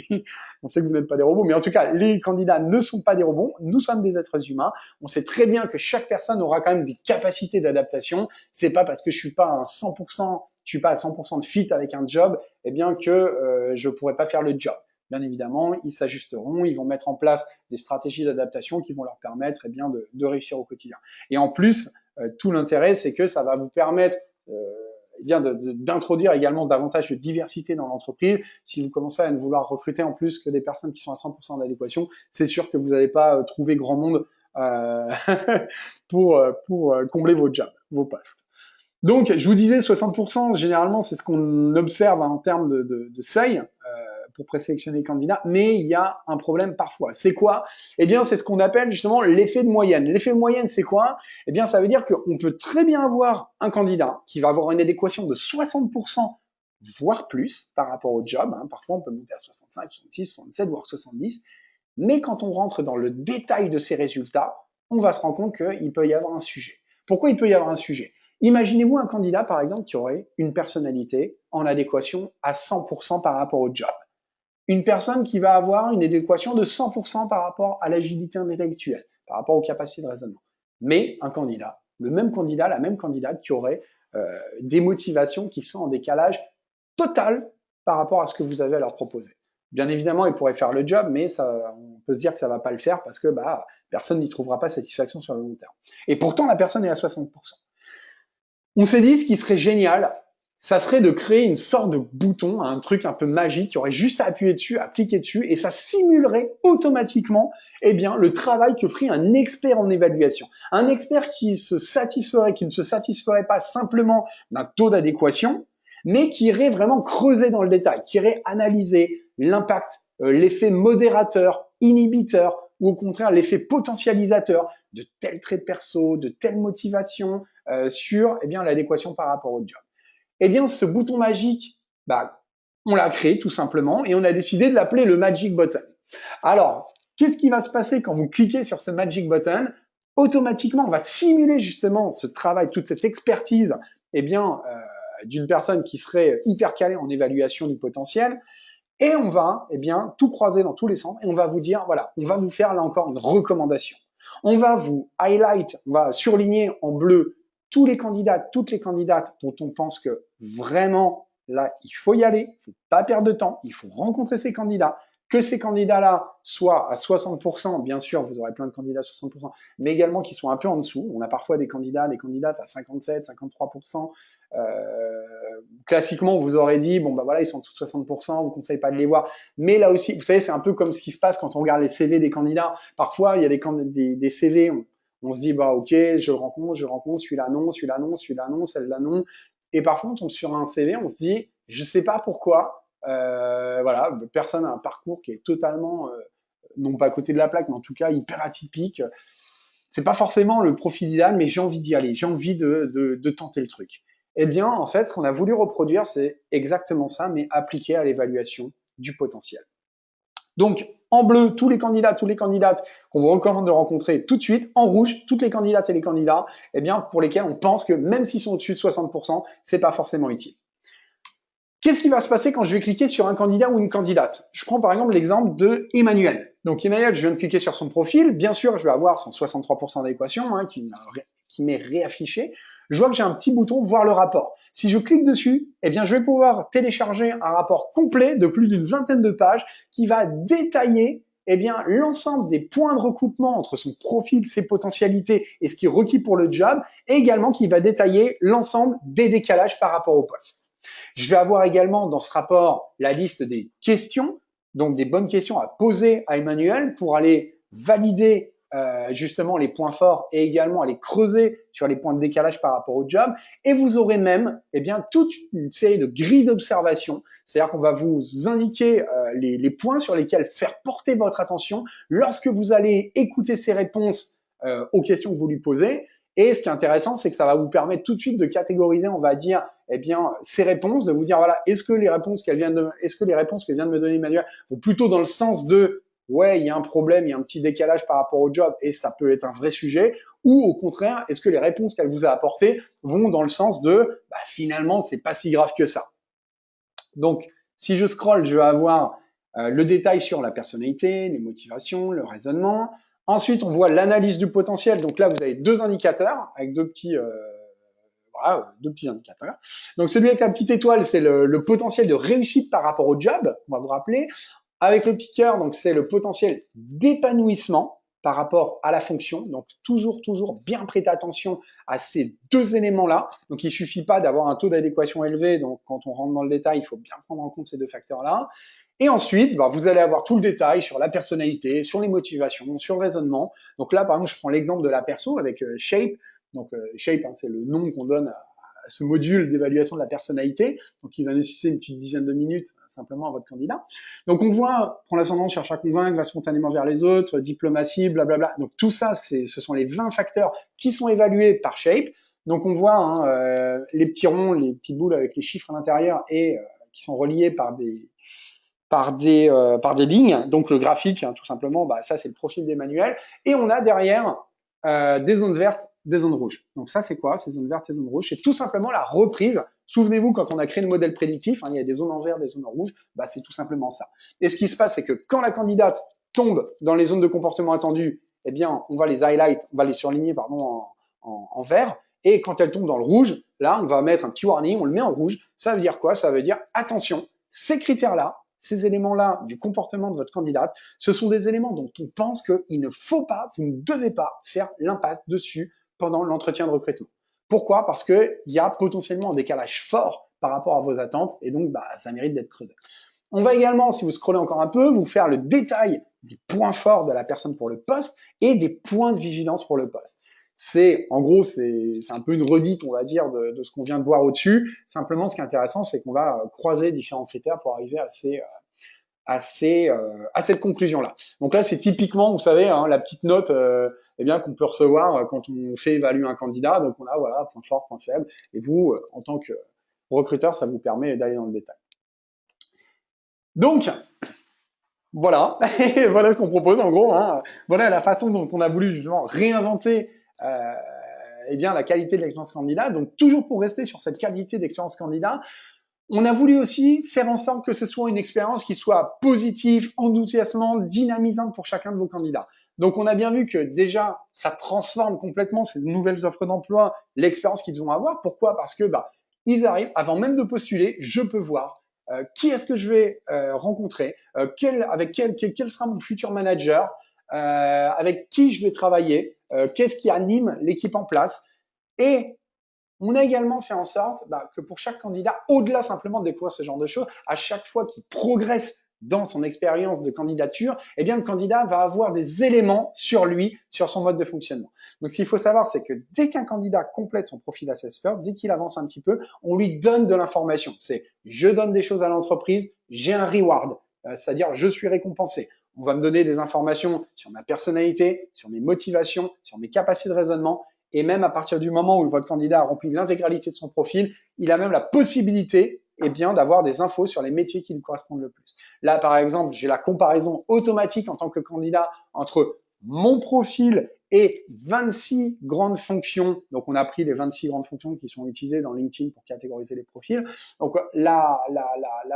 on sait que vous n'êtes pas des robots. Mais en tout cas, les candidats ne sont pas des robots, nous sommes des êtres humains. On sait très bien que chaque personne aura quand même des capacités d'adaptation. C'est pas parce que je suis pas à 100% de fit avec un job, que je pourrais pas faire le job. Bien évidemment, ils s'ajusteront, ils vont mettre en place des stratégies d'adaptation qui vont leur permettre de réussir au quotidien. Et en plus, tout l'intérêt, c'est que ça va vous permettre d'introduire également davantage de diversité dans l'entreprise. Si vous commencez à ne vouloir recruter en plus que des personnes qui sont à 100% d'adéquation, c'est sûr que vous n'allez pas trouver grand monde pour combler vos jobs, vos postes. Donc, je vous disais, 60%, généralement, c'est ce qu'on observe en termes de seuil pour présélectionner les candidats, mais il y a un problème parfois. C'est quoi? C'est ce qu'on appelle justement l'effet de moyenne. L'effet de moyenne, c'est quoi? Ça veut dire qu'on peut très bien avoir un candidat qui va avoir une adéquation de 60%, voire plus, par rapport au job. Parfois, on peut monter à 65, 66, 67, voire 70. Mais quand on rentre dans le détail de ces résultats, on va se rendre compte qu'il peut y avoir un sujet. Pourquoi il peut y avoir un sujet? Imaginez-vous un candidat, par exemple, qui aurait une personnalité en adéquation à 100% par rapport au job. Une personne qui va avoir une adéquation de 100% par rapport à l'agilité intellectuelle, par rapport aux capacités de raisonnement. Mais un candidat, la même candidate qui aurait des motivations qui sont en décalage total par rapport à ce que vous avez à leur proposer. Bien évidemment, il pourrait faire le job, mais on peut se dire que ça ne va pas le faire parce que personne n'y trouvera pas satisfaction sur le long terme. Et pourtant, la personne est à 60%. On s'est dit, ce qui serait génial, ça serait de créer une sorte de bouton, un truc un peu magique, qui aurait juste à appuyer dessus, à cliquer dessus, et ça simulerait automatiquement le travail que ferait un expert en évaluation. Un expert qui ne se satisferait pas simplement d'un taux d'adéquation, mais qui irait vraiment creuser dans le détail, qui irait analyser l'impact, l'effet modérateur, inhibiteur, ou au contraire l'effet potentialisateur de tel trait de perso, de telle motivation sur l'adéquation par rapport au job. Ce bouton magique, on l'a créé tout simplement et on a décidé de l'appeler le Magic Button. Alors, qu'est-ce qui va se passer quand vous cliquez sur ce Magic Button? automatiquement, on va simuler justement ce travail, toute cette expertise, eh bien, d'une personne qui serait hyper calée en évaluation du potentiel, et on va, eh bien, tout croiser dans tous les sens, et on va vous dire, voilà, on va vous faire là encore une recommandation. On va vous highlight, on va surligner en bleu tous les candidats, toutes les candidates dont on pense que vraiment, là, il faut y aller, il faut pas perdre de temps, il faut rencontrer ces candidats, que ces candidats-là soient à 60%, bien sûr, vous aurez plein de candidats à 60%, mais également qu'ils soient un peu en dessous. On a parfois des candidats, des candidates à 57, 53%. Classiquement, on vous aurait dit, bon, bah voilà, ils sont en dessous de 60%, on vous conseille pas de les voir. Mais là aussi, vous savez, c'est un peu comme ce qui se passe quand on regarde les CV des candidats. Parfois, il y a des CV, on se dit, bah, ok, je le rencontre, celui-là non, celui-là non, celui-là non, celle-là non. Et parfois, on tombe sur un CV, on se dit, je sais pas pourquoi, voilà, personne a un parcours qui est totalement, non pas à côté de la plaque, mais en tout cas hyper atypique. C'est pas forcément le profil idéal, mais j'ai envie d'y aller, j'ai envie de tenter le truc. Eh bien, en fait, ce qu'on a voulu reproduire, c'est exactement ça, mais appliqué à l'évaluation du potentiel. Donc, en bleu, tous les candidats, toutes les candidates qu'on vous recommande de rencontrer tout de suite. En rouge, toutes les candidates et les candidats, eh bien, pour lesquels on pense que même s'ils sont au-dessus de 60%, c'est pas forcément utile. Qu'est-ce qui va se passer quand je vais cliquer sur un candidat ou une candidate? Je prends par exemple l'exemple de Emmanuel. Donc Emmanuel, je viens de cliquer sur son profil. Bien sûr, je vais avoir son 63% d'équation qui m'est réaffiché. Je vois que j'ai un petit bouton « Voir le rapport ». Si je clique dessus, eh bien, je vais pouvoir télécharger un rapport complet de plus d'une vingtaine de pages qui va détailler eh bien, l'ensemble des points de recoupement entre son profil, ses potentialités et ce qui est requis pour le job, et également qui va détailler l'ensemble des décalages par rapport au poste. Je vais avoir également dans ce rapport la liste des questions, donc des bonnes questions à poser à Emmanuel pour aller valider justement les points forts et également aller creuser sur les points de décalage par rapport au job. Et vous aurez même eh bien, toute une série de grilles d'observation, c'est-à-dire qu'on va vous indiquer les points sur lesquels faire porter votre attention lorsque vous allez écouter ces réponses aux questions que vous lui posez. Et ce qui est intéressant, c'est que ça va vous permettre tout de suite de catégoriser, on va dire, eh bien, ces réponses, de vous dire, voilà, est-ce que les réponses que vient de me donner Emmanuel vont plutôt dans le sens de, ouais, il y a un problème, il y a un petit décalage par rapport au job et ça peut être un vrai sujet, ou au contraire, est-ce que les réponses qu'elle vous a apportées vont dans le sens de, bah, finalement, c'est pas si grave que ça. Donc, si je scrolle, je vais avoir le détail sur la personnalité, les motivations, le raisonnement. Ensuite, on voit l'analyse du potentiel. Donc là, vous avez deux indicateurs avec deux petits indicateurs. Donc celui avec la petite étoile, c'est le potentiel de réussite par rapport au job, on va vous rappeler. Avec le petit cœur, donc c'est le potentiel d'épanouissement par rapport à la fonction. Donc toujours bien prêter attention à ces deux éléments-là. Donc il suffit pas d'avoir un taux d'adéquation élevé. Donc quand on rentre dans le détail, il faut bien prendre en compte ces deux facteurs-là. Et ensuite, bah, vous allez avoir tout le détail sur la personnalité, sur les motivations, sur le raisonnement. Donc là, par exemple, je prends l'exemple de la perso avec Shape. Donc Shape, hein, c'est le nom qu'on donne à ce module d'évaluation de la personnalité, donc il va nécessiter une petite dizaine de minutes simplement à votre candidat. Donc on voit, prend l'ascendant, cherche à convaincre, va spontanément vers les autres, diplomatie, blablabla. Donc tout ça, ce sont les 20 facteurs qui sont évalués par Shape. Donc on voit hein, les petits ronds, les petites boules avec les chiffres à l'intérieur et qui sont reliés par des lignes. Donc le graphique, hein, tout simplement, bah, ça c'est le profil d'Emmanuel. Et on a derrière des zones vertes, des zones rouges. Donc ça, c'est quoi, ces zones vertes, ces zones rouges? C'est tout simplement la reprise. Souvenez-vous, quand on a créé le modèle prédictif, hein, il y a des zones en vert, des zones en rouge, bah, c'est tout simplement ça. Et ce qui se passe, c'est que quand la candidate tombe dans les zones de comportement attendues, eh bien, on va les highlight, on va les surligner, pardon, en vert. Et quand elle tombe dans le rouge, là, on va mettre un petit warning, on le met en rouge. Ça veut dire quoi? Ça veut dire, attention, ces critères-là, ces éléments-là du comportement de votre candidate, ce sont des éléments dont on pense qu'il ne faut pas, vous ne devez pas faire l'impasse dessus pendant l'entretien de recrutement. Pourquoi? Parce qu'il y a potentiellement un décalage fort par rapport à vos attentes et donc bah, ça mérite d'être creusé. On va également, si vous scrollez encore un peu, vous faire le détail des points forts de la personne pour le poste et des points de vigilance pour le poste. En gros, c'est un peu une redite, on va dire, de ce qu'on vient de voir au-dessus. Simplement, ce qui est intéressant, c'est qu'on va croiser différents critères pour arriver à cette conclusion-là. Donc là, c'est typiquement, vous savez, hein, la petite note eh bien qu'on peut recevoir quand on fait évaluer un candidat. Donc on a voilà point fort, point faible. Et vous, en tant que recruteur, ça vous permet d'aller dans le détail. Donc, Voilà, et voilà ce qu'on propose en gros, hein. Voilà la façon dont on a voulu justement réinventer eh bien, la qualité de l'expérience candidat. Donc toujours pour rester sur cette qualité d'expérience candidat, on a voulu aussi faire en sorte que ce soit une expérience qui soit positive, enthousiasmante, dynamisante pour chacun de vos candidats. Donc on a bien vu que déjà, ça transforme complètement ces nouvelles offres d'emploi, l'expérience qu'ils vont avoir. Pourquoi? Parce que ils arrivent, avant même de postuler, je peux voir qui est-ce que je vais rencontrer, quel sera mon futur manager, avec qui je vais travailler, qu'est-ce qui anime l'équipe en place. Et on a également fait en sorte que pour chaque candidat, au-delà simplement de découvrir ce genre de choses, à chaque fois qu'il progresse dans son expérience de candidature, eh bien le candidat va avoir des éléments sur lui, sur son mode de fonctionnement. Donc ce qu'il faut savoir, c'est que dès qu'un candidat complète son profil Assessfirst, dès qu'il avance un petit peu, on lui donne de l'information. C'est je donne des choses à l'entreprise, j'ai un reward, c'est-à-dire je suis récompensé. On va me donner des informations sur ma personnalité, sur mes motivations, sur mes capacités de raisonnement. Et même à partir du moment où votre candidat a rempli l'intégralité de son profil, il a même la possibilité d'avoir des infos sur les métiers qui lui correspondent le plus. Là, par exemple, j'ai la comparaison automatique en tant que candidat entre mon profil et 26 grandes fonctions. Donc, on a pris les 26 grandes fonctions qui sont utilisées dans LinkedIn pour catégoriser les profils. Donc, la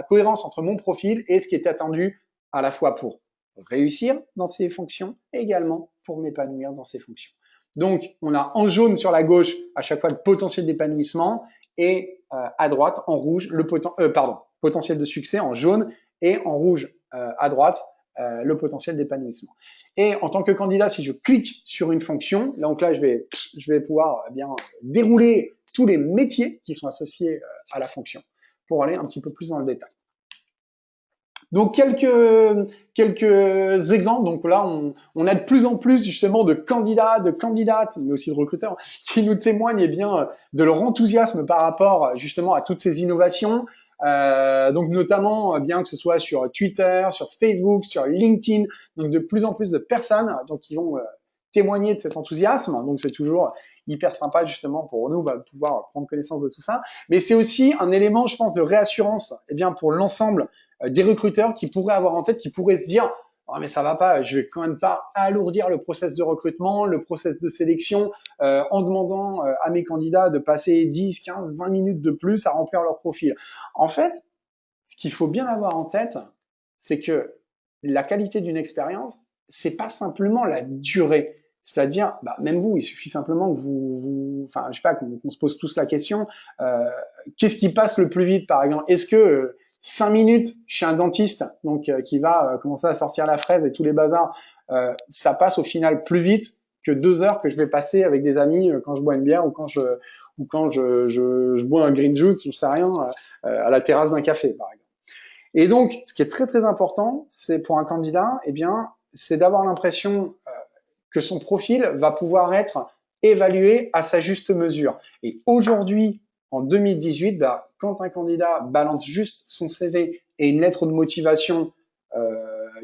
cohérence entre mon profil et ce qui est attendu à la fois pour réussir dans ces fonctions et également pour m'épanouir dans ces fonctions. Donc, on a en jaune sur la gauche à chaque fois le potentiel d'épanouissement et à droite en rouge le potentiel de succès en jaune et en rouge à droite le potentiel d'épanouissement. Et en tant que candidat, si je clique sur une fonction, donc là je vais pouvoir dérouler tous les métiers qui sont associés à la fonction pour aller un petit peu plus dans le détail. Donc quelques exemples. Donc là, on a de plus en plus justement de candidats, de candidates, mais aussi de recruteurs qui nous témoignent de leur enthousiasme par rapport justement à toutes ces innovations. Donc notamment que ce soit sur Twitter, sur Facebook, sur LinkedIn. Donc de plus en plus de personnes qui vont témoigner de cet enthousiasme. Donc c'est toujours hyper sympa justement pour nous de pouvoir prendre connaissance de tout ça. Mais c'est aussi un élément, je pense, de réassurance pour l'ensemble des recruteurs qui pourraient avoir en tête, qui pourraient se dire oh, mais ça va pas, je vais quand même pas alourdir le process de recrutement, le process de sélection en demandant à mes candidats de passer 10, 15, 20 minutes de plus à remplir leur profil. En fait, ce qu'il faut bien avoir en tête, c'est que la qualité d'une expérience, c'est pas simplement la durée. C'est-à-dire, même vous, il suffit simplement que enfin, je sais pas, qu'on se pose tous la question, qu'est-ce qui passe le plus vite, par exemple? Est-ce que 5 minutes chez un dentiste, donc qui va commencer à sortir la fraise et tous les bazars, ça passe au final plus vite que 2 heures que je vais passer avec des amis quand je bois une bière ou quand je bois un green juice, je sais rien, à la terrasse d'un café, par exemple. Et donc, ce qui est très très important, c'est pour un candidat, c'est d'avoir l'impression que son profil va pouvoir être évalué à sa juste mesure. Et aujourd'hui, en 2018, quand un candidat balance juste son CV et une lettre de motivation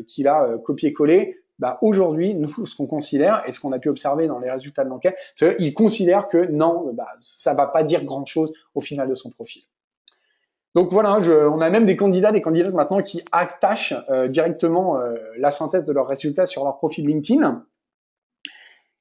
qu'il a copié-collé, aujourd'hui, nous, ce qu'on considère et ce qu'on a pu observer dans les résultats de l'enquête, c'est qu'il considère que non, ça va pas dire grand-chose au final de son profil. Donc voilà, on a même des candidates maintenant qui attachent directement la synthèse de leurs résultats sur leur profil LinkedIn.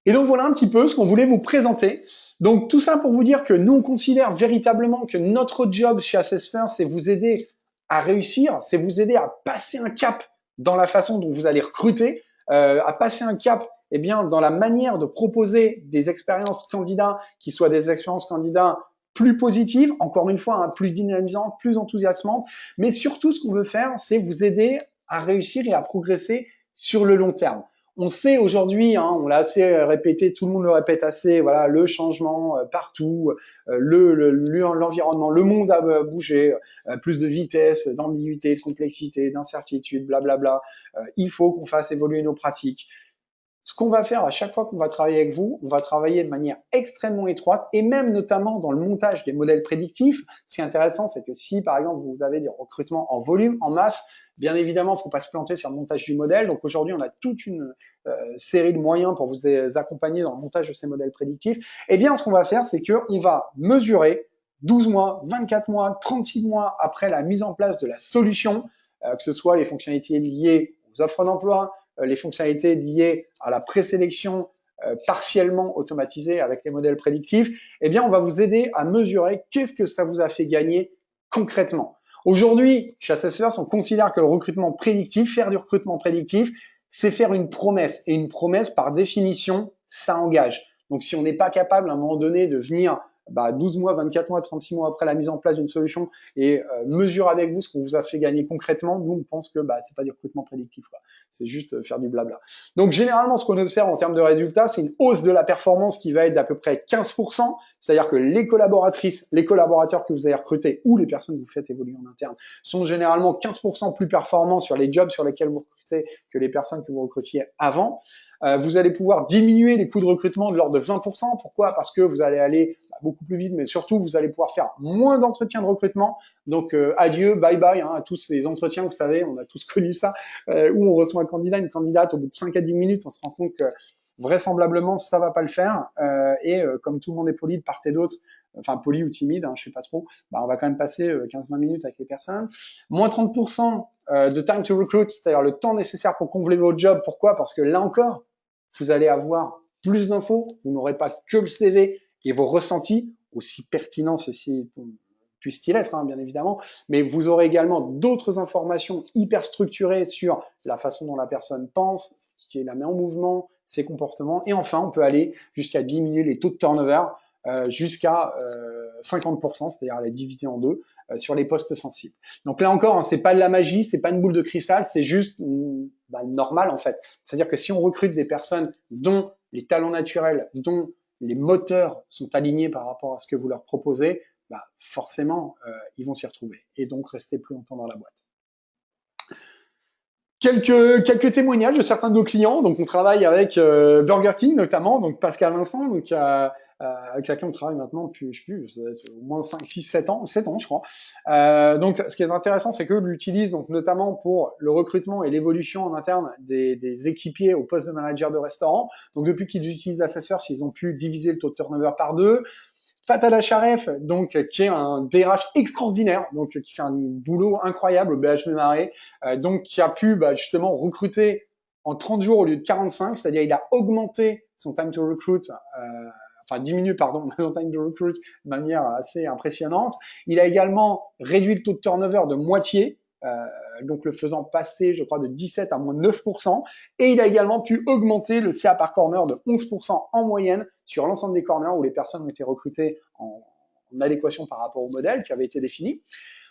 Et donc voilà un petit peu ce qu'on voulait vous présenter. Donc tout ça pour vous dire que nous, on considère véritablement que notre job chez Assessfirst, c'est vous aider à réussir, c'est vous aider à passer un cap dans la façon dont vous allez recruter, à passer un cap dans la manière de proposer des expériences candidats qui soient des expériences candidats plus positives, encore une fois, plus dynamisantes, plus enthousiasmantes. Mais surtout, ce qu'on veut faire, c'est vous aider à réussir et à progresser sur le long terme. On sait aujourd'hui, on l'a assez répété, tout le monde le répète assez, voilà, le changement partout, l'environnement, le monde a bougé, plus de vitesse, d'ambiguïté, de complexité, d'incertitude, blablabla. Il faut qu'on fasse évoluer nos pratiques. Ce qu'on va faire à chaque fois qu'on va travailler avec vous, on va travailler de manière extrêmement étroite et même notamment dans le montage des modèles prédictifs. Ce qui est intéressant, c'est que si par exemple vous avez des recrutements en volume, en masse, bien évidemment, il ne faut pas se planter sur le montage du modèle. Donc aujourd'hui, on a toute une série de moyens pour vous accompagner dans le montage de ces modèles prédictifs. Eh bien, ce qu'on va faire, c'est qu'on va mesurer 12 mois, 24 mois, 36 mois après la mise en place de la solution, que ce soit les fonctionnalités liées offres d'emploi, les fonctionnalités liées à la présélection partiellement automatisée avec les modèles prédictifs, eh bien, on va vous aider à mesurer qu'est-ce que ça vous a fait gagner concrètement. Aujourd'hui, chez Assess First, on considère que le recrutement prédictif, faire du recrutement prédictif, c'est faire une promesse. Et une promesse, par définition, ça engage. Donc, si on n'est pas capable, à un moment donné, de venir 12 mois, 24 mois, 36 mois après la mise en place d'une solution et mesure avec vous ce qu'on vous a fait gagner concrètement, nous, on pense que c'est pas du recrutement prédictif, quoi. C'est juste faire du blabla. Donc, généralement, ce qu'on observe en termes de résultats, c'est une hausse de la performance qui va être d'à peu près 15%. C'est-à-dire que les collaboratrices, les collaborateurs que vous avez recrutés ou les personnes que vous faites évoluer en interne sont généralement 15% plus performants sur les jobs sur lesquels vous recrutez que les personnes que vous recrutiez avant. Vous allez pouvoir diminuer les coûts de recrutement de l'ordre de 20%. Pourquoi? Parce que vous allez aller beaucoup plus vite, mais surtout, vous allez pouvoir faire moins d'entretiens de recrutement. Donc, adieu, bye bye à tous ces entretiens, vous savez, on a tous connu ça, où on reçoit un candidat, une candidate, au bout de 5 à 10 minutes, on se rend compte que vraisemblablement, ça va pas le faire. Comme tout le monde est poli de part et d'autre, enfin poli ou timide, je sais pas trop, on va quand même passer 15-20 minutes avec les personnes. Moins 30% de time to recruit, c'est-à-dire le temps nécessaire pour combler votre job. Pourquoi? Parce que là encore, vous allez avoir plus d'infos, vous n'aurez pas que le CV et vos ressentis, aussi pertinents ceci puisse-t-il être, bien évidemment, mais vous aurez également d'autres informations hyper structurées sur la façon dont la personne pense, ce qui la met en mouvement, ses comportements, et enfin, on peut aller jusqu'à diminuer les taux de turnover jusqu'à 50%, c'est-à-dire les diviser en deux, sur les postes sensibles. Donc là encore, c'est pas de la magie, c'est pas une boule de cristal, c'est juste normal en fait. C'est-à-dire que si on recrute des personnes dont les talents naturels, dont les moteurs sont alignés par rapport à ce que vous leur proposez, forcément, ils vont s'y retrouver et donc rester plus longtemps dans la boîte. Quelques témoignages de certains de nos clients. Donc, on travaille avec Burger King notamment, donc Pascal Vincent, donc avec laquelle on travaille maintenant depuis, je sais plus, ça doit être au moins 5, 6, 7 ans, je crois. Donc, ce qui est intéressant, c'est qu'eux l'utilisent donc notamment pour le recrutement et l'évolution en interne des équipiers au poste de manager de restaurant. Donc, depuis qu'ils utilisent Assess First, ils ont pu diviser le taux de turnover par 2. Fatal Acharef, donc qui est un DRH extraordinaire, donc qui fait un boulot incroyable au BHV Marais, donc qui a pu justement recruter en 30 jours au lieu de 45, c'est-à-dire il a augmenté son time to recruit, diminué son time to recruit de manière assez impressionnante. Il a également réduit le taux de turnover de moitié, donc le faisant passer, je crois, de 17 à moins 9%, et il a également pu augmenter le CA par corner de 11% en moyenne sur l'ensemble des corners où les personnes ont été recrutées en adéquation par rapport au modèle qui avait été défini.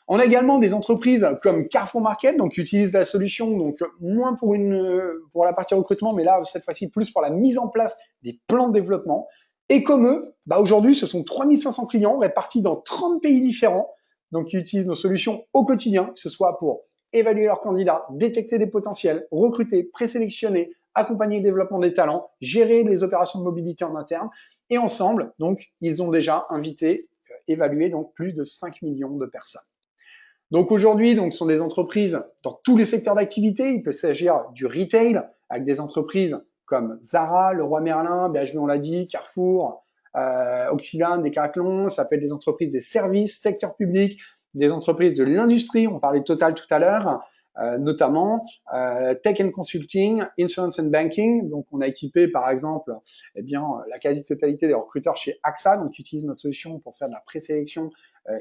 On a également des entreprises comme Carrefour Market, donc qui utilisent la solution, donc moins pour la partie recrutement, mais là, cette fois-ci, plus pour la mise en place des plans de développement. Et comme eux, aujourd'hui, ce sont 3500 clients répartis dans 30 pays différents, donc qui utilisent nos solutions au quotidien, que ce soit pour évaluer leurs candidats, détecter des potentiels, recruter, présélectionner, accompagner le développement des talents, gérer les opérations de mobilité en interne. Et ensemble, donc, ils ont déjà invité, évalué donc plus de 5 millions de personnes. Donc aujourd'hui, donc, ce sont des entreprises dans tous les secteurs d'activité. Il peut s'agir du retail, avec des entreprises comme Zara, Leroy Merlin, BHV, on l'a dit, Carrefour, Oxylan, Decathlon. Ça peut être des entreprises des services, secteur public, des entreprises de l'industrie. On parlait de Total tout à l'heure. Notamment Tech and Consulting, Insurance and Banking. Donc, on a équipé, par exemple, la quasi-totalité des recruteurs chez AXA, donc qui utilisent notre solution pour faire de la présélection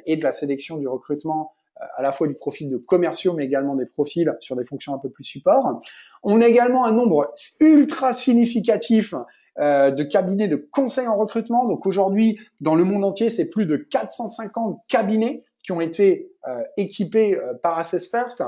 et de la sélection du recrutement, à la fois du profil de commerciaux, mais également des profils sur des fonctions un peu plus support. On a également un nombre ultra significatif de cabinets de conseil en recrutement. Donc, aujourd'hui, dans le monde entier, c'est plus de 450 cabinets qui ont été équipés par Assess First.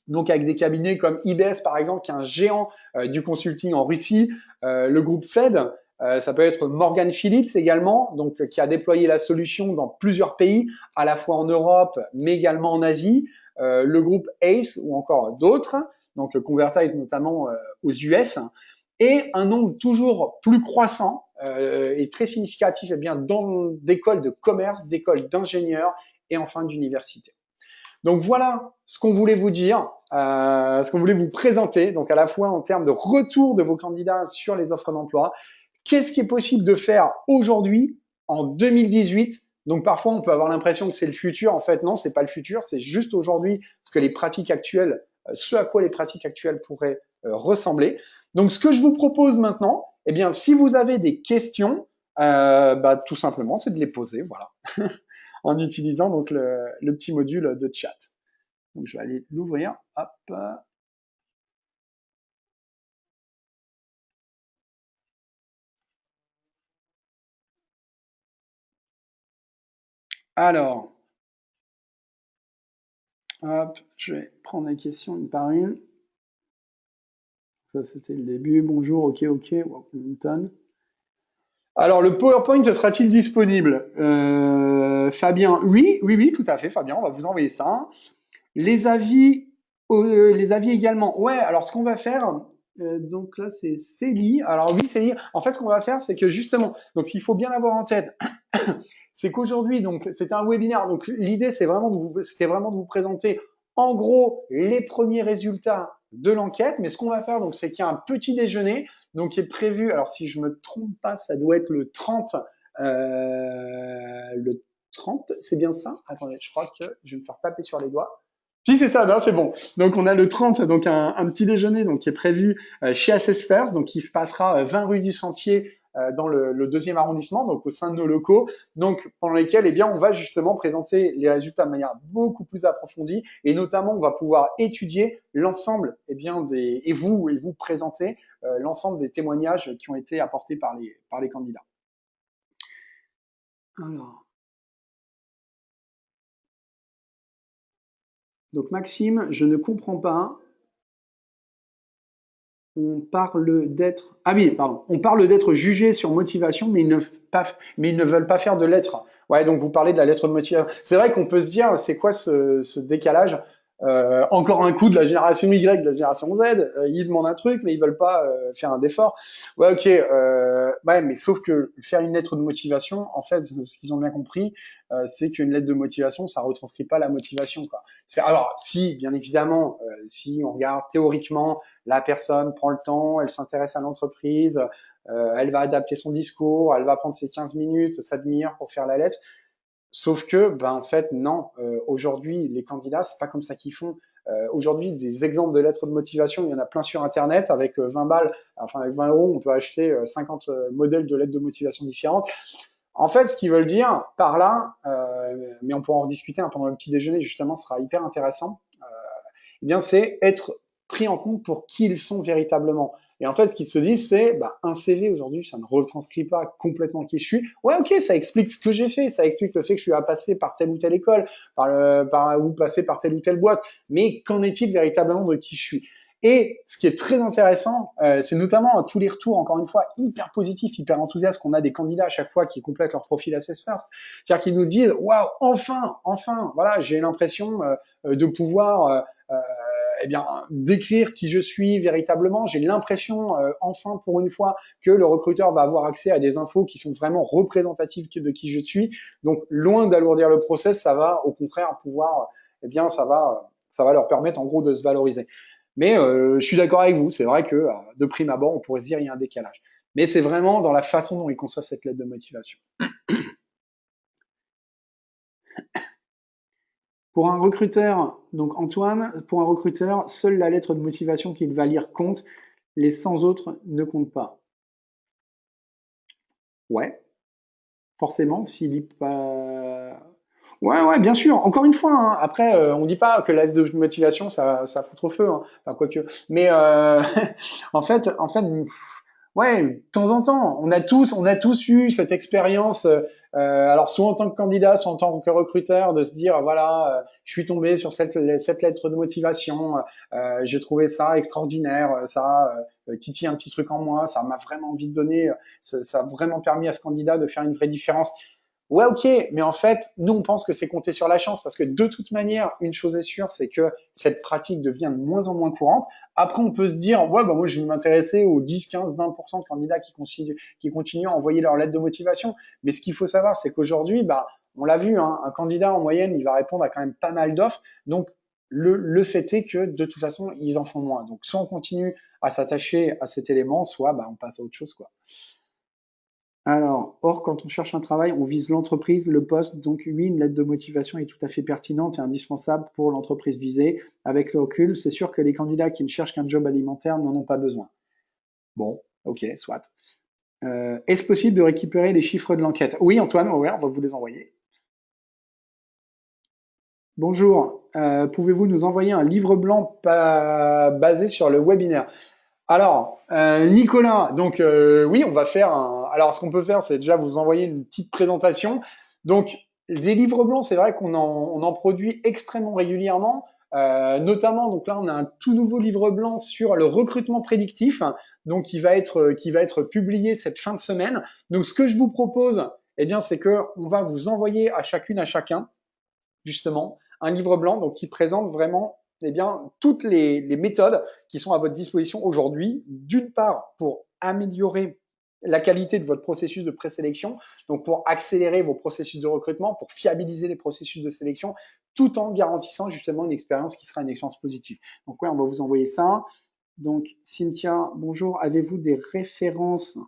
Donc avec des cabinets comme IBS par exemple, qui est un géant du consulting en Russie, le groupe Fed, ça peut être Morgan Phillips également, donc qui a déployé la solution dans plusieurs pays, à la fois en Europe, mais également en Asie, le groupe ACE ou encore d'autres, donc Convertise notamment aux US, et un nombre toujours plus croissant et très significatif d'écoles de commerce, d'écoles d'ingénieurs et enfin d'universités. Donc voilà ce qu'on voulait vous dire, ce qu'on voulait vous présenter, donc à la fois en termes de retour de vos candidats sur les offres d'emploi. Qu'est-ce qui est possible de faire aujourd'hui, en 2018 ? Donc parfois on peut avoir l'impression que c'est le futur, en fait non, c'est pas le futur, c'est juste aujourd'hui ce que les pratiques actuelles ce à quoi les pratiques actuelles pourraient ressembler. Donc, ce que je vous propose maintenant, eh bien, si vous avez des questions, tout simplement, c'est de les poser, voilà, en utilisant donc le petit module de chat. Donc, je vais aller l'ouvrir. Hop. Alors, hop, je vais prendre les questions une par une. Ça, c'était le début. Bonjour, ok, Washington. Alors, le PowerPoint sera-t-il disponible Fabien, oui, tout à fait, Fabien, on va vous envoyer ça. Les avis, les avis également. Ouais, alors ce qu'on va faire, donc là c'est Célie. Alors oui, Célie, en fait ce qu'on va faire, c'est que justement, donc ce qu'il faut bien avoir en tête, c'est qu'aujourd'hui, donc c'est un webinaire, donc l'idée c'était vraiment de vous présenter en gros les premiers résultats de l'enquête, mais ce qu'on va faire, donc c'est qu'il y a un petit déjeuner, donc qui est prévu, alors si je me trompe pas, ça doit être le 30, c'est bien ça? Attendez, je crois que je vais me faire taper sur les doigts. Si, c'est ça, non, c'est bon. Donc, on a le 30, donc un petit déjeuner donc qui est prévu chez Assess First, donc qui se passera 20 rue du Sentier dans le deuxième arrondissement, donc au sein de nos locaux, donc pendant lesquels, eh bien, on va justement présenter les résultats de manière beaucoup plus approfondie et notamment, on va pouvoir étudier l'ensemble, eh bien, et vous présenter l'ensemble des témoignages qui ont été apportés par les candidats. Alors. Donc Maxime, je ne comprends pas. On parle d'être. Ah oui, pardon. On parle d'être jugé sur motivation, mais ils ne veulent pas faire de lettres. Ouais, donc vous parlez de la lettre de motivation. C'est vrai qu'on peut se dire, c'est quoi ce décalage? Encore un coup de la génération Y, de la génération Z. Ils demandent un truc, mais ils veulent pas faire un effort. Ouais, ok. Ouais, mais sauf que faire une lettre de motivation, en fait, ce qu'ils ont bien compris, c'est qu'une lettre de motivation, ça retranscrit pas la motivation, quoi. Alors, si, bien évidemment, si on regarde théoriquement, la personne prend le temps, elle s'intéresse à l'entreprise, elle va adapter son discours, elle va prendre ses 15 minutes, sa demi-heure pour faire la lettre. Sauf que, en fait, non. Aujourd'hui, les candidats, c'est pas comme ça qu'ils font. Aujourd'hui, des exemples de lettres de motivation, il y en a plein sur Internet. Avec 20 balles, enfin avec 20 euros, on peut acheter 50 modèles de lettres de motivation différentes. En fait, ce qu'ils veulent dire par là, mais on pourra en rediscuter pendant le petit déjeuner, justement, ce sera hyper intéressant, eh bien, c'est être pris en compte pour qui ils sont véritablement. Et en fait, ce qu'ils se disent, c'est un CV aujourd'hui, ça ne retranscrit pas complètement qui je suis. Ouais, ok, ça explique ce que j'ai fait, ça explique le fait que je suis passé par telle ou telle école, ou passé par telle ou telle boîte. Mais qu'en est-il véritablement de qui je suis? Et ce qui est très intéressant, c'est notamment tous les retours, encore une fois, hyper positifs, hyper enthousiastes qu'on a des candidats à chaque fois qui complètent leur profil Assess First. C'est-à-dire qu'ils nous disent, waouh, enfin, voilà, j'ai l'impression de pouvoir eh bien, décrire qui je suis véritablement. J'ai l'impression, enfin, pour une fois, que le recruteur va avoir accès à des infos qui sont vraiment représentatives de qui je suis. Donc, loin d'alourdir le process, ça va, au contraire, pouvoir, eh bien, ça va leur permettre, en gros, de se valoriser. Mais je suis d'accord avec vous, c'est vrai que de prime abord, on pourrait se dire il y a un décalage. Mais c'est vraiment dans la façon dont ils conçoivent cette lettre de motivation. Pour un recruteur, donc Antoine, pour un recruteur, seule la lettre de motivation qu'il va lire compte, les 100 autres ne comptent pas. Ouais, forcément, s'il lit pas. Ouais, bien sûr. Encore une fois, hein. Après, on dit pas que la lettre de motivation, ça fout trop feu, hein. Enfin, quoique. Mais en fait, ouais, de temps en temps, on a tous eu cette expérience. Alors soit en tant que candidat, soit en tant que recruteur, de se dire voilà, je suis tombé sur cette lettre de motivation, j'ai trouvé ça extraordinaire, ça titille un petit truc en moi, ça m'a vraiment envie de donner, ça a vraiment permis à ce candidat de faire une vraie différence. Ouais, ok, mais en fait, nous, on pense que c'est compter sur la chance parce que de toute manière, une chose est sûre, c'est que cette pratique devient de moins en moins courante. Après, on peut se dire, ouais, moi, je vais m'intéresser aux 10, 15, 20% de candidats qui continuent à envoyer leur lettre de motivation. Mais ce qu'il faut savoir, c'est qu'aujourd'hui, on l'a vu, hein, un candidat en moyenne, il va répondre à quand même pas mal d'offres. Donc, le fait est que de toute façon, ils en font moins. Donc, soit on continue à s'attacher à cet élément, soit on passe à autre chose, quoi. Alors, or, quand on cherche un travail, on vise l'entreprise, le poste. Donc, oui, une lettre de motivation est tout à fait pertinente et indispensable pour l'entreprise visée. Avec le recul, c'est sûr que les candidats qui ne cherchent qu'un job alimentaire n'en ont pas besoin. Bon, ok, soit. Est-ce possible de récupérer les chiffres de l'enquête? Oui, Antoine, ouais, on va vous les envoyer. Bonjour, pouvez-vous nous envoyer un livre blanc basé sur le webinaire? Alors, Nicolas, donc oui, on va faire un. Alors, ce qu'on peut faire, c'est déjà vous envoyer une petite présentation. Donc, des livres blancs, c'est vrai qu'on en produit extrêmement régulièrement. Notamment, donc là, on a un tout nouveau livre blanc sur le recrutement prédictif, donc qui va être publié cette fin de semaine. Donc, ce que je vous propose, eh bien, c'est que on va vous envoyer à chacune, à chacun, justement, un livre blanc donc qui présente vraiment eh bien, toutes les méthodes qui sont à votre disposition aujourd'hui, d'une part pour améliorer la qualité de votre processus de présélection, donc pour accélérer vos processus de recrutement, pour fiabiliser les processus de sélection, tout en garantissant justement une expérience qui sera une expérience positive. Donc oui, on va vous envoyer ça. Donc Cynthia, bonjour, avez-vous des références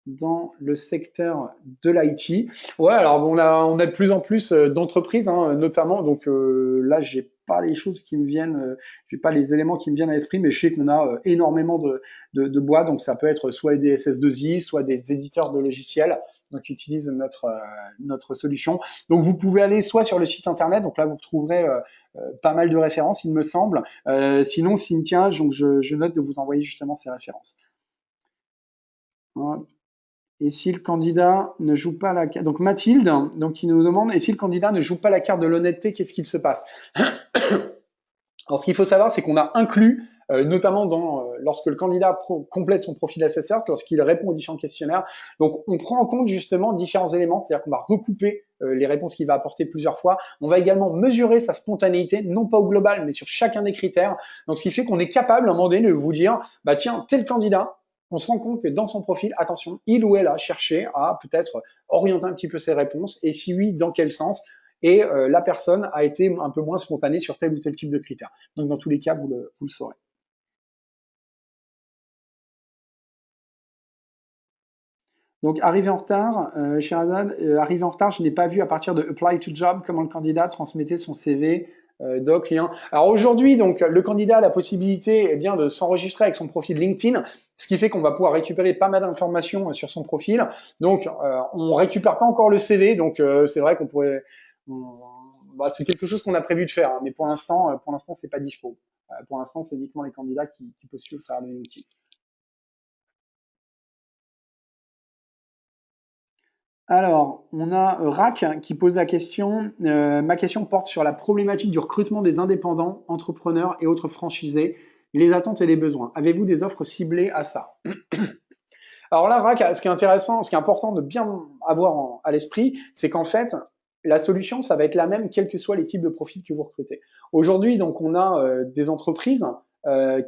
dans le secteur de l'IT? Ouais, alors on a de plus en plus d'entreprises, hein, notamment. Donc là, j'ai pas les choses qui me viennent, j'ai pas les éléments qui me viennent à l'esprit, mais je sais qu'on a énormément de boîtes. Donc ça peut être soit des SS2I, soit des éditeurs de logiciels, donc qui utilisent notre solution. Donc vous pouvez aller soit sur le site internet. Donc là, vous trouverez pas mal de références, il me semble. Sinon, Cynthia, donc je note de vous envoyer justement ces références. Voilà. Et si le candidat ne joue pas la carte, donc Mathilde, donc qui nous demande, et si le candidat ne joue pas la carte de l'honnêteté, qu'est-ce qu'il se passe? Alors, ce qu'il faut savoir, c'est qu'on a inclus, notamment lorsque le candidat complète son profil assesseur, lorsqu'il répond aux différents questionnaires. Donc, on prend en compte justement différents éléments, c'est-à-dire qu'on va recouper les réponses qu'il va apporter plusieurs fois. On va également mesurer sa spontanéité, non pas au global, mais sur chacun des critères. Donc, ce qui fait qu'on est capable, à un moment donné, de vous dire, bah tiens, tel candidat, on se rend compte que dans son profil, attention, il ou elle a cherché à peut-être orienter un petit peu ses réponses, et si oui, dans quel sens, et la personne a été un peu moins spontanée sur tel ou tel type de critères. Donc dans tous les cas, vous le saurez. Donc arrivé en retard, Sherazade, arrivé en retard, je n'ai pas vu à partir de Apply to Job comment le candidat transmettait son CV doc, lien. Alors aujourd'hui, donc le candidat a la possibilité eh bien, de s'enregistrer avec son profil LinkedIn, ce qui fait qu'on va pouvoir récupérer pas mal d'informations sur son profil. Donc on récupère pas encore le CV, donc c'est vrai qu'on pourrait, bah, c'est quelque chose qu'on a prévu de faire, hein, mais pour l'instant c'est pas dispo. Pour l'instant, c'est uniquement les candidats qui postulent au travers de LinkedIn. Alors, on a Rack qui pose la question. Ma question porte sur la problématique du recrutement des indépendants, entrepreneurs et autres franchisés, les attentes et les besoins. Avez-vous des offres ciblées à ça? Alors là, Rack, ce qui est intéressant, ce qui est important de bien avoir à l'esprit, c'est qu'en fait, la solution, ça va être la même, quels que soient les types de profils que vous recrutez. Aujourd'hui, donc, on a des entreprises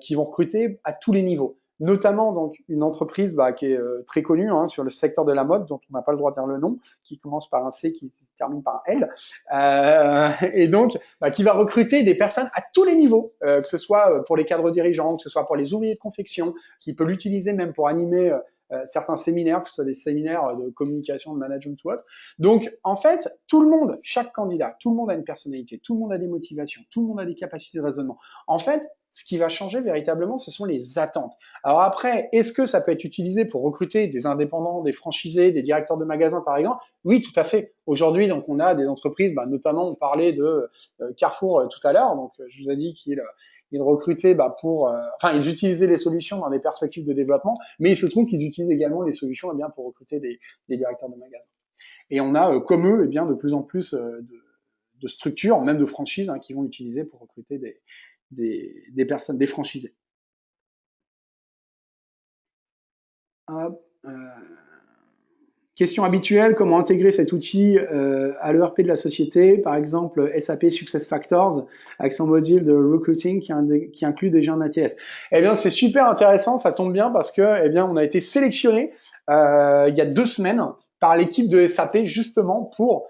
qui vont recruter à tous les niveaux. Notamment donc une entreprise qui est très connue hein, sur le secteur de la mode, dont on n'a pas le droit de dire le nom, qui commence par un C, qui se termine par un L, et donc qui va recruter des personnes à tous les niveaux, que ce soit pour les cadres dirigeants, que ce soit pour les ouvriers de confection, qui peut l'utiliser même pour animer certains séminaires, que ce soit des séminaires de communication, de management ou autre. Donc, en fait, tout le monde, chaque candidat, tout le monde a une personnalité, tout le monde a des motivations, tout le monde a des capacités de raisonnement. En fait, ce qui va changer véritablement, ce sont les attentes. Alors après, est-ce que ça peut être utilisé pour recruter des indépendants, des franchisés, des directeurs de magasins, par exemple? Oui, tout à fait. Aujourd'hui, donc, on a des entreprises, notamment, on parlait de Carrefour tout à l'heure. Donc, je vous ai dit qu'ils recrutaient ils utilisaient les solutions dans des perspectives de développement, mais il se trouve qu'ils utilisent également les solutions pour recruter des directeurs de magasins. Et on a, comme eux, de plus en plus de structures, même de franchises, qui vont utiliser pour recruter des personnes, des franchisés. Hop, question habituelle, comment intégrer cet outil à l'ERP de la société, par exemple SAP SuccessFactors, avec son module de recruiting qui inclut déjà un ATS. Eh bien, c'est super intéressant, ça tombe bien parce que, on a été sélectionné il y a 2 semaines par l'équipe de SAP justement pour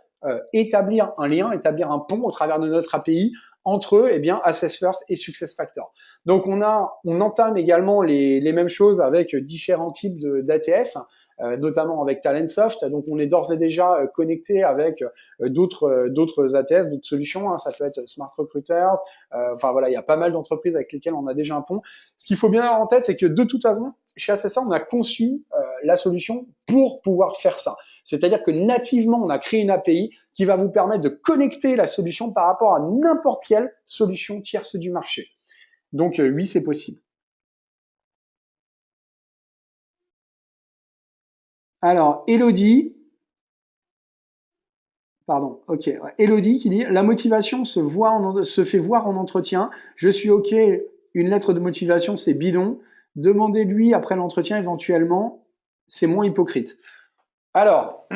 établir un lien, établir un pont au travers de notre API entre AssessFirst et SuccessFactors. Donc on entame également les mêmes choses avec différents types d'ATS. notamment avec Talentsoft. Donc, on est d'ores et déjà connecté avec d'autres ATS, d'autres solutions. Ça peut être Smart Recruiters. Enfin, voilà, il y a pas mal d'entreprises avec lesquelles on a déjà un pont. Ce qu'il faut bien avoir en tête, c'est que de toute façon, chez ACSA, on a conçu la solution pour pouvoir faire ça. C'est-à-dire que nativement, on a créé une API qui va vous permettre de connecter la solution par rapport à n'importe quelle solution tierce du marché. Donc oui, c'est possible. Alors, Elodie qui dit la motivation se fait voir en entretien. Je suis OK, une lettre de motivation, c'est bidon. Demandez-lui après l'entretien éventuellement, c'est moins hypocrite. Alors,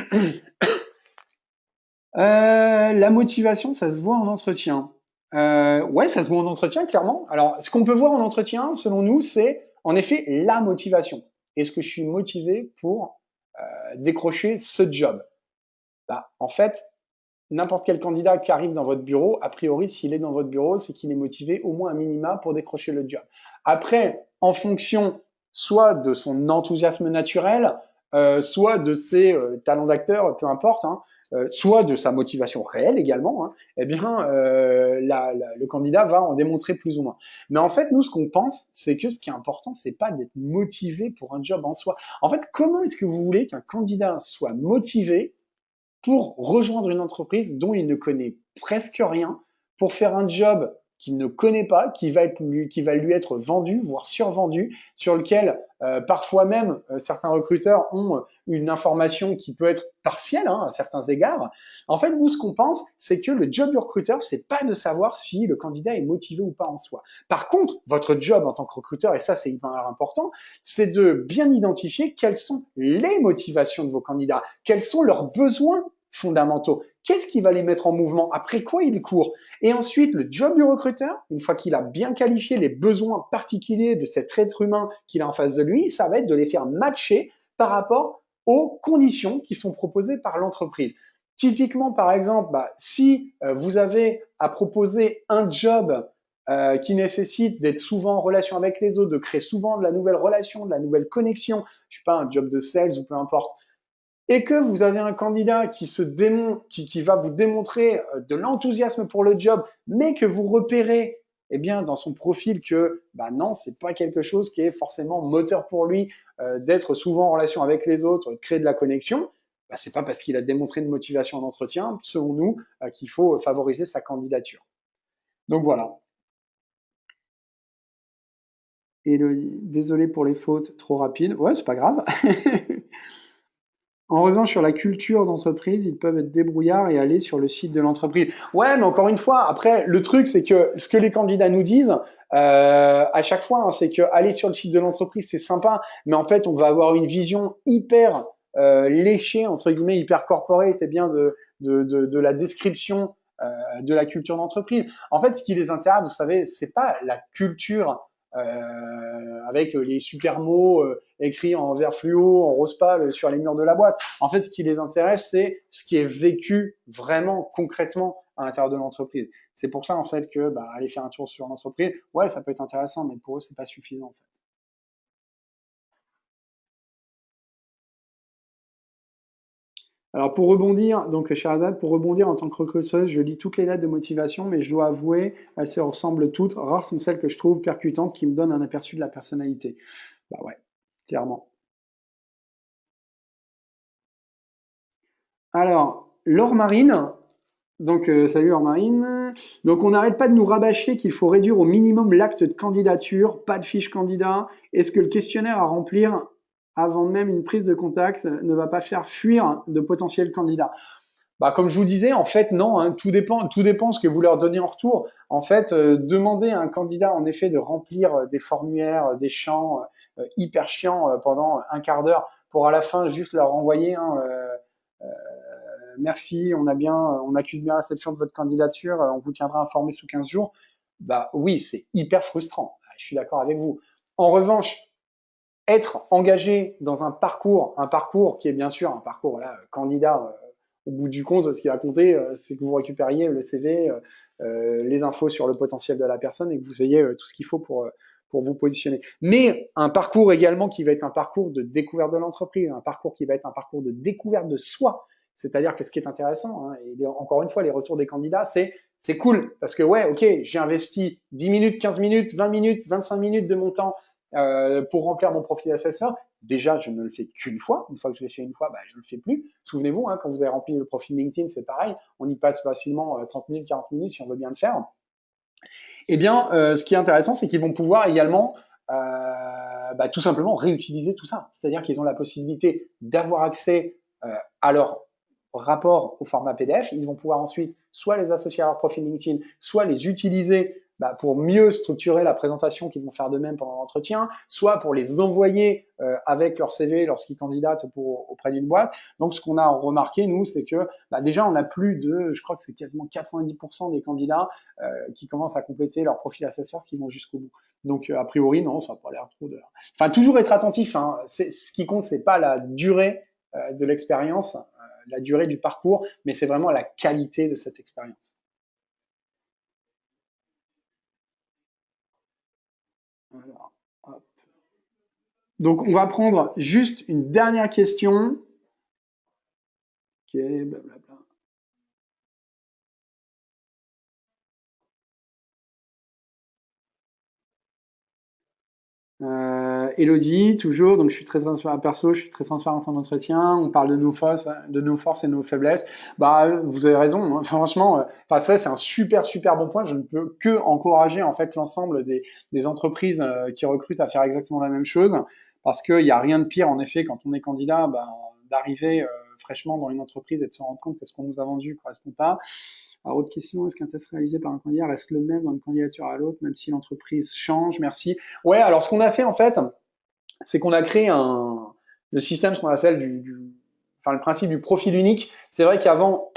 la motivation, ça se voit en entretien. Ouais, ça se voit en entretien, clairement. Alors, ce qu'on peut voir en entretien, selon nous, c'est en effet la motivation. Est-ce que je suis motivé pour décrocher ce job? Bah, en fait, n'importe quel candidat qui arrive dans votre bureau, a priori, s'il est dans votre bureau, c'est qu'il est motivé au moins un minima pour décrocher le job. Après, en fonction soit de son enthousiasme naturel, soit de ses talents d'acteur, peu importe, hein, soit de sa motivation réelle également, hein, eh bien, le candidat va en démontrer plus ou moins. Mais en fait, nous, ce qu'on pense, c'est que ce qui est important, c'est pas d'être motivé pour un job en soi. En fait, comment est-ce que vous voulez qu'un candidat soit motivé pour rejoindre une entreprise dont il ne connaît presque rien, pour faire un job qu'il ne connaît pas, qui va lui être vendu, voire survendu, sur lequel parfois même certains recruteurs ont une information qui peut être partielle à certains égards. En fait, nous, ce qu'on pense, c'est que le job du recruteur, c'est pas de savoir si le candidat est motivé ou pas en soi. Par contre, votre job en tant que recruteur, et ça c'est hyper important, c'est de bien identifier quelles sont les motivations de vos candidats, quels sont leurs besoins fondamentaux. Qu'est-ce qui va les mettre en mouvement? Après quoi ils courent? Et ensuite, le job du recruteur, une fois qu'il a bien qualifié les besoins particuliers de cet être humain qu'il a en face de lui, ça va être de les faire matcher par rapport aux conditions qui sont proposées par l'entreprise. Typiquement, par exemple, si vous avez à proposer un job qui nécessite d'être souvent en relation avec les autres, de créer souvent de la nouvelle relation, de la nouvelle connexion, je sais pas, un job de sales ou peu importe, et que vous avez un candidat qui va vous démontrer de l'enthousiasme pour le job, mais que vous repérez eh bien, dans son profil que non, c'est pas quelque chose qui est forcément moteur pour lui d'être souvent en relation avec les autres, de créer de la connexion, c'est pas parce qu'il a démontré une motivation en entretien, selon nous, qu'il faut favoriser sa candidature. Donc voilà. Et désolé pour les fautes trop rapides. Ouais, c'est pas grave. En revanche, sur la culture d'entreprise, ils peuvent être débrouillards et aller sur le site de l'entreprise. Ouais, mais encore une fois, après, le truc, c'est que ce que les candidats nous disent, à chaque fois, c'est que aller sur le site de l'entreprise, c'est sympa, mais en fait, on va avoir une vision hyper léchée, entre guillemets, hyper corporate, c'est bien de la description de la culture d'entreprise. En fait, ce qui les intéresse, vous savez, c'est pas la culture avec les super mots écrits en vert fluo, en rose pâle sur les murs de la boîte. En fait, ce qui les intéresse, c'est ce qui est vécu vraiment concrètement à l'intérieur de l'entreprise. C'est pour ça en fait que aller faire un tour sur l'entreprise, ouais, ça peut être intéressant, mais pour eux, c'est pas suffisant en fait. Alors pour rebondir, donc Sherazade, pour rebondir en tant que recruteuse, je lis toutes les lettres de motivation, mais je dois avouer, elles se ressemblent toutes. Rares sont celles que je trouve percutantes qui me donnent un aperçu de la personnalité. Bah ouais, clairement. Alors, Laure Marine, donc salut Laure Marine. Donc on n'arrête pas de nous rabâcher qu'il faut réduire au minimum l'acte de candidature, pas de fiche candidat. Est-ce que le questionnaire à remplir avant même une prise de contact ne va pas faire fuir de potentiels candidats? Comme je vous disais, en fait, non, hein, tout dépend ce que vous leur donnez en retour. En fait, demandez à un candidat, en effet, de remplir des formulaires, des champs hyper chiants pendant un quart d'heure pour à la fin juste leur envoyer merci, on accuse bien la réception de votre candidature, on vous tiendra informé sous 15 jours. Oui, c'est hyper frustrant. Je suis d'accord avec vous. En revanche, être engagé dans un parcours qui est bien sûr un parcours candidat. Au bout du compte, ce qui va compter, c'est que vous récupériez le CV, les infos sur le potentiel de la personne et que vous ayez tout ce qu'il faut pour vous positionner. Mais un parcours également qui va être un parcours de découverte de l'entreprise, un parcours qui va être un parcours de découverte de soi. C'est-à-dire que ce qui est intéressant, hein, et encore une fois, les retours des candidats, c'est cool parce que ouais, ok, j'ai investi 10 minutes, 15 minutes, 20 minutes, 25 minutes de mon temps pour remplir mon profil assesseur. Déjà, je ne le fais qu'une fois. Une fois que je l'ai fait une fois, bah, je le fais plus. Souvenez-vous, hein, quand vous avez rempli le profil LinkedIn, c'est pareil. On y passe facilement 30 minutes, 40 minutes si on veut bien le faire. Eh bien, ce qui est intéressant, c'est qu'ils vont pouvoir également bah, tout simplement réutiliser tout ça. C'est-à-dire qu'ils ont la possibilité d'avoir accès à leur rapport au format PDF. Ils vont pouvoir ensuite soit les associer à leur profil LinkedIn, soit les utiliser bah, pour mieux structurer la présentation qu'ils vont faire d'eux-mêmes pendant l'entretien, soit pour les envoyer avec leur CV lorsqu'ils candidatent auprès d'une boîte. Donc, ce qu'on a remarqué, nous, c'est que bah, déjà, on a plus de, je crois que c'est quasiment 90% des candidats qui commencent à compléter leur profil assesseur, qui vont jusqu'au bout. Donc, a priori, non, ça n'a pas l'air trop de... Enfin, toujours être attentif. Hein. Ce qui compte, c'est pas la durée de l'expérience, la durée du parcours, mais c'est vraiment la qualité de cette expérience. Alors, hop. Donc, on va prendre juste une dernière question. Ok, blablabla. Elodie, toujours, donc je suis très transparent perso, je suis très transparente en entretien, on parle de nos forces et de nos faiblesses. Bah, vous avez raison, hein, franchement, enfin ça c'est un super bon point. Je ne peux que encourager en fait l'ensemble des entreprises qui recrutent à faire exactement la même chose, parce qu'il n'y a rien de pire en effet quand on est candidat, bah, d'arriver fraîchement dans une entreprise et de se rendre compte que ce qu'on nous a vendu ne correspond pas. Alors, autre question, est-ce qu'un test réalisé par un candidat reste le même d'une candidature à l'autre, même si l'entreprise change? Merci. Ouais, alors ce qu'on a fait en fait, c'est qu'on a créé le système, ce qu'on appelle le principe du profil unique. C'est vrai qu'avant,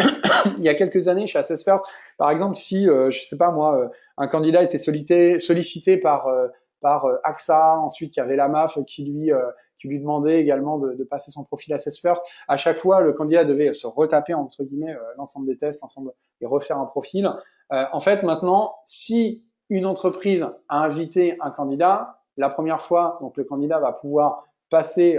il y a quelques années, chez Assess First, par exemple, si, je sais pas moi, un candidat était sollicité par AXA, ensuite il y avait la MAF qui lui demandait également de passer son profil Assess First. À chaque fois, le candidat devait se retaper entre guillemets l'ensemble des tests, et refaire un profil. En fait, maintenant, si une entreprise a invité un candidat, la première fois, donc le candidat va pouvoir passer,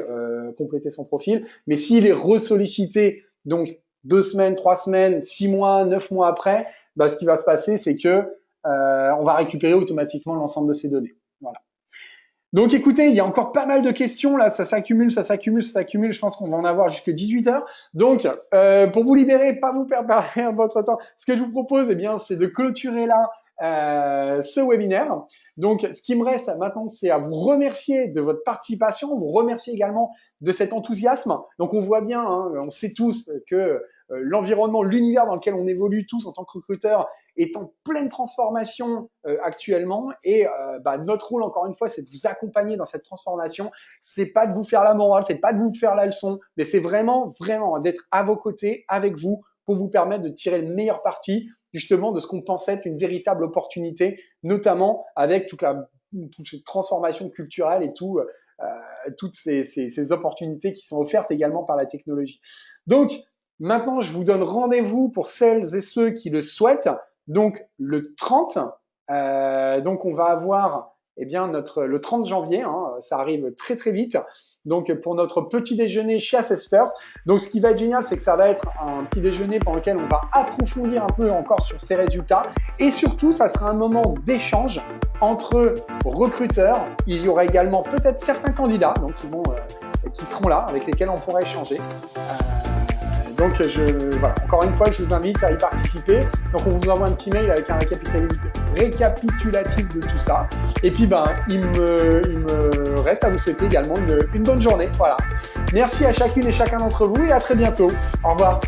compléter son profil. Mais s'il est ressollicité, donc 2 semaines, 3 semaines, 6 mois, 9 mois après, bah, ce qui va se passer, c'est que on va récupérer automatiquement l'ensemble de ces données. Voilà. Donc écoutez, il y a encore pas mal de questions là, ça s'accumule. Je pense qu'on va en avoir jusqu'à 18h. Donc pour vous libérer, pas vous perdre votre temps, ce que je vous propose, eh bien, c'est de clôturer là ce webinaire. Donc, ce qui me reste maintenant, c'est à vous remercier de votre participation, vous remercier également de cet enthousiasme. Donc, on voit bien, hein, on sait tous que l'environnement, l'univers dans lequel on évolue tous en tant que recruteurs est en pleine transformation actuellement. Et bah, notre rôle, encore une fois, c'est de vous accompagner dans cette transformation. C'est pas de vous faire la morale, c'est pas de vous faire la leçon, mais c'est vraiment d'être à vos côtés, avec vous, pour vous permettre de tirer le meilleur parti justement de ce qu'on pensait être une véritable opportunité, notamment avec toute cette transformation culturelle et toutes ces opportunités qui sont offertes également par la technologie. Donc, maintenant, je vous donne rendez-vous pour celles et ceux qui le souhaitent. Donc, le 30, donc on va avoir bien le 30 janvier, hein, ça arrive très vite. Donc, pour notre petit déjeuner chez Assess First. Donc, ce qui va être génial, c'est que ça va être un petit déjeuner pendant lequel on va approfondir un peu encore sur ces résultats. Et surtout, ça sera un moment d'échange entre recruteurs. Il y aura également peut-être certains candidats donc, qui seront là, avec lesquels on pourra échanger. Donc, voilà. Encore une fois, je vous invite à y participer. Donc, on vous envoie un petit mail avec un récapitulatif de tout ça. Et puis, il me reste à vous souhaiter également une bonne journée. Voilà. Merci à chacune et chacun d'entre vous et à très bientôt. Au revoir.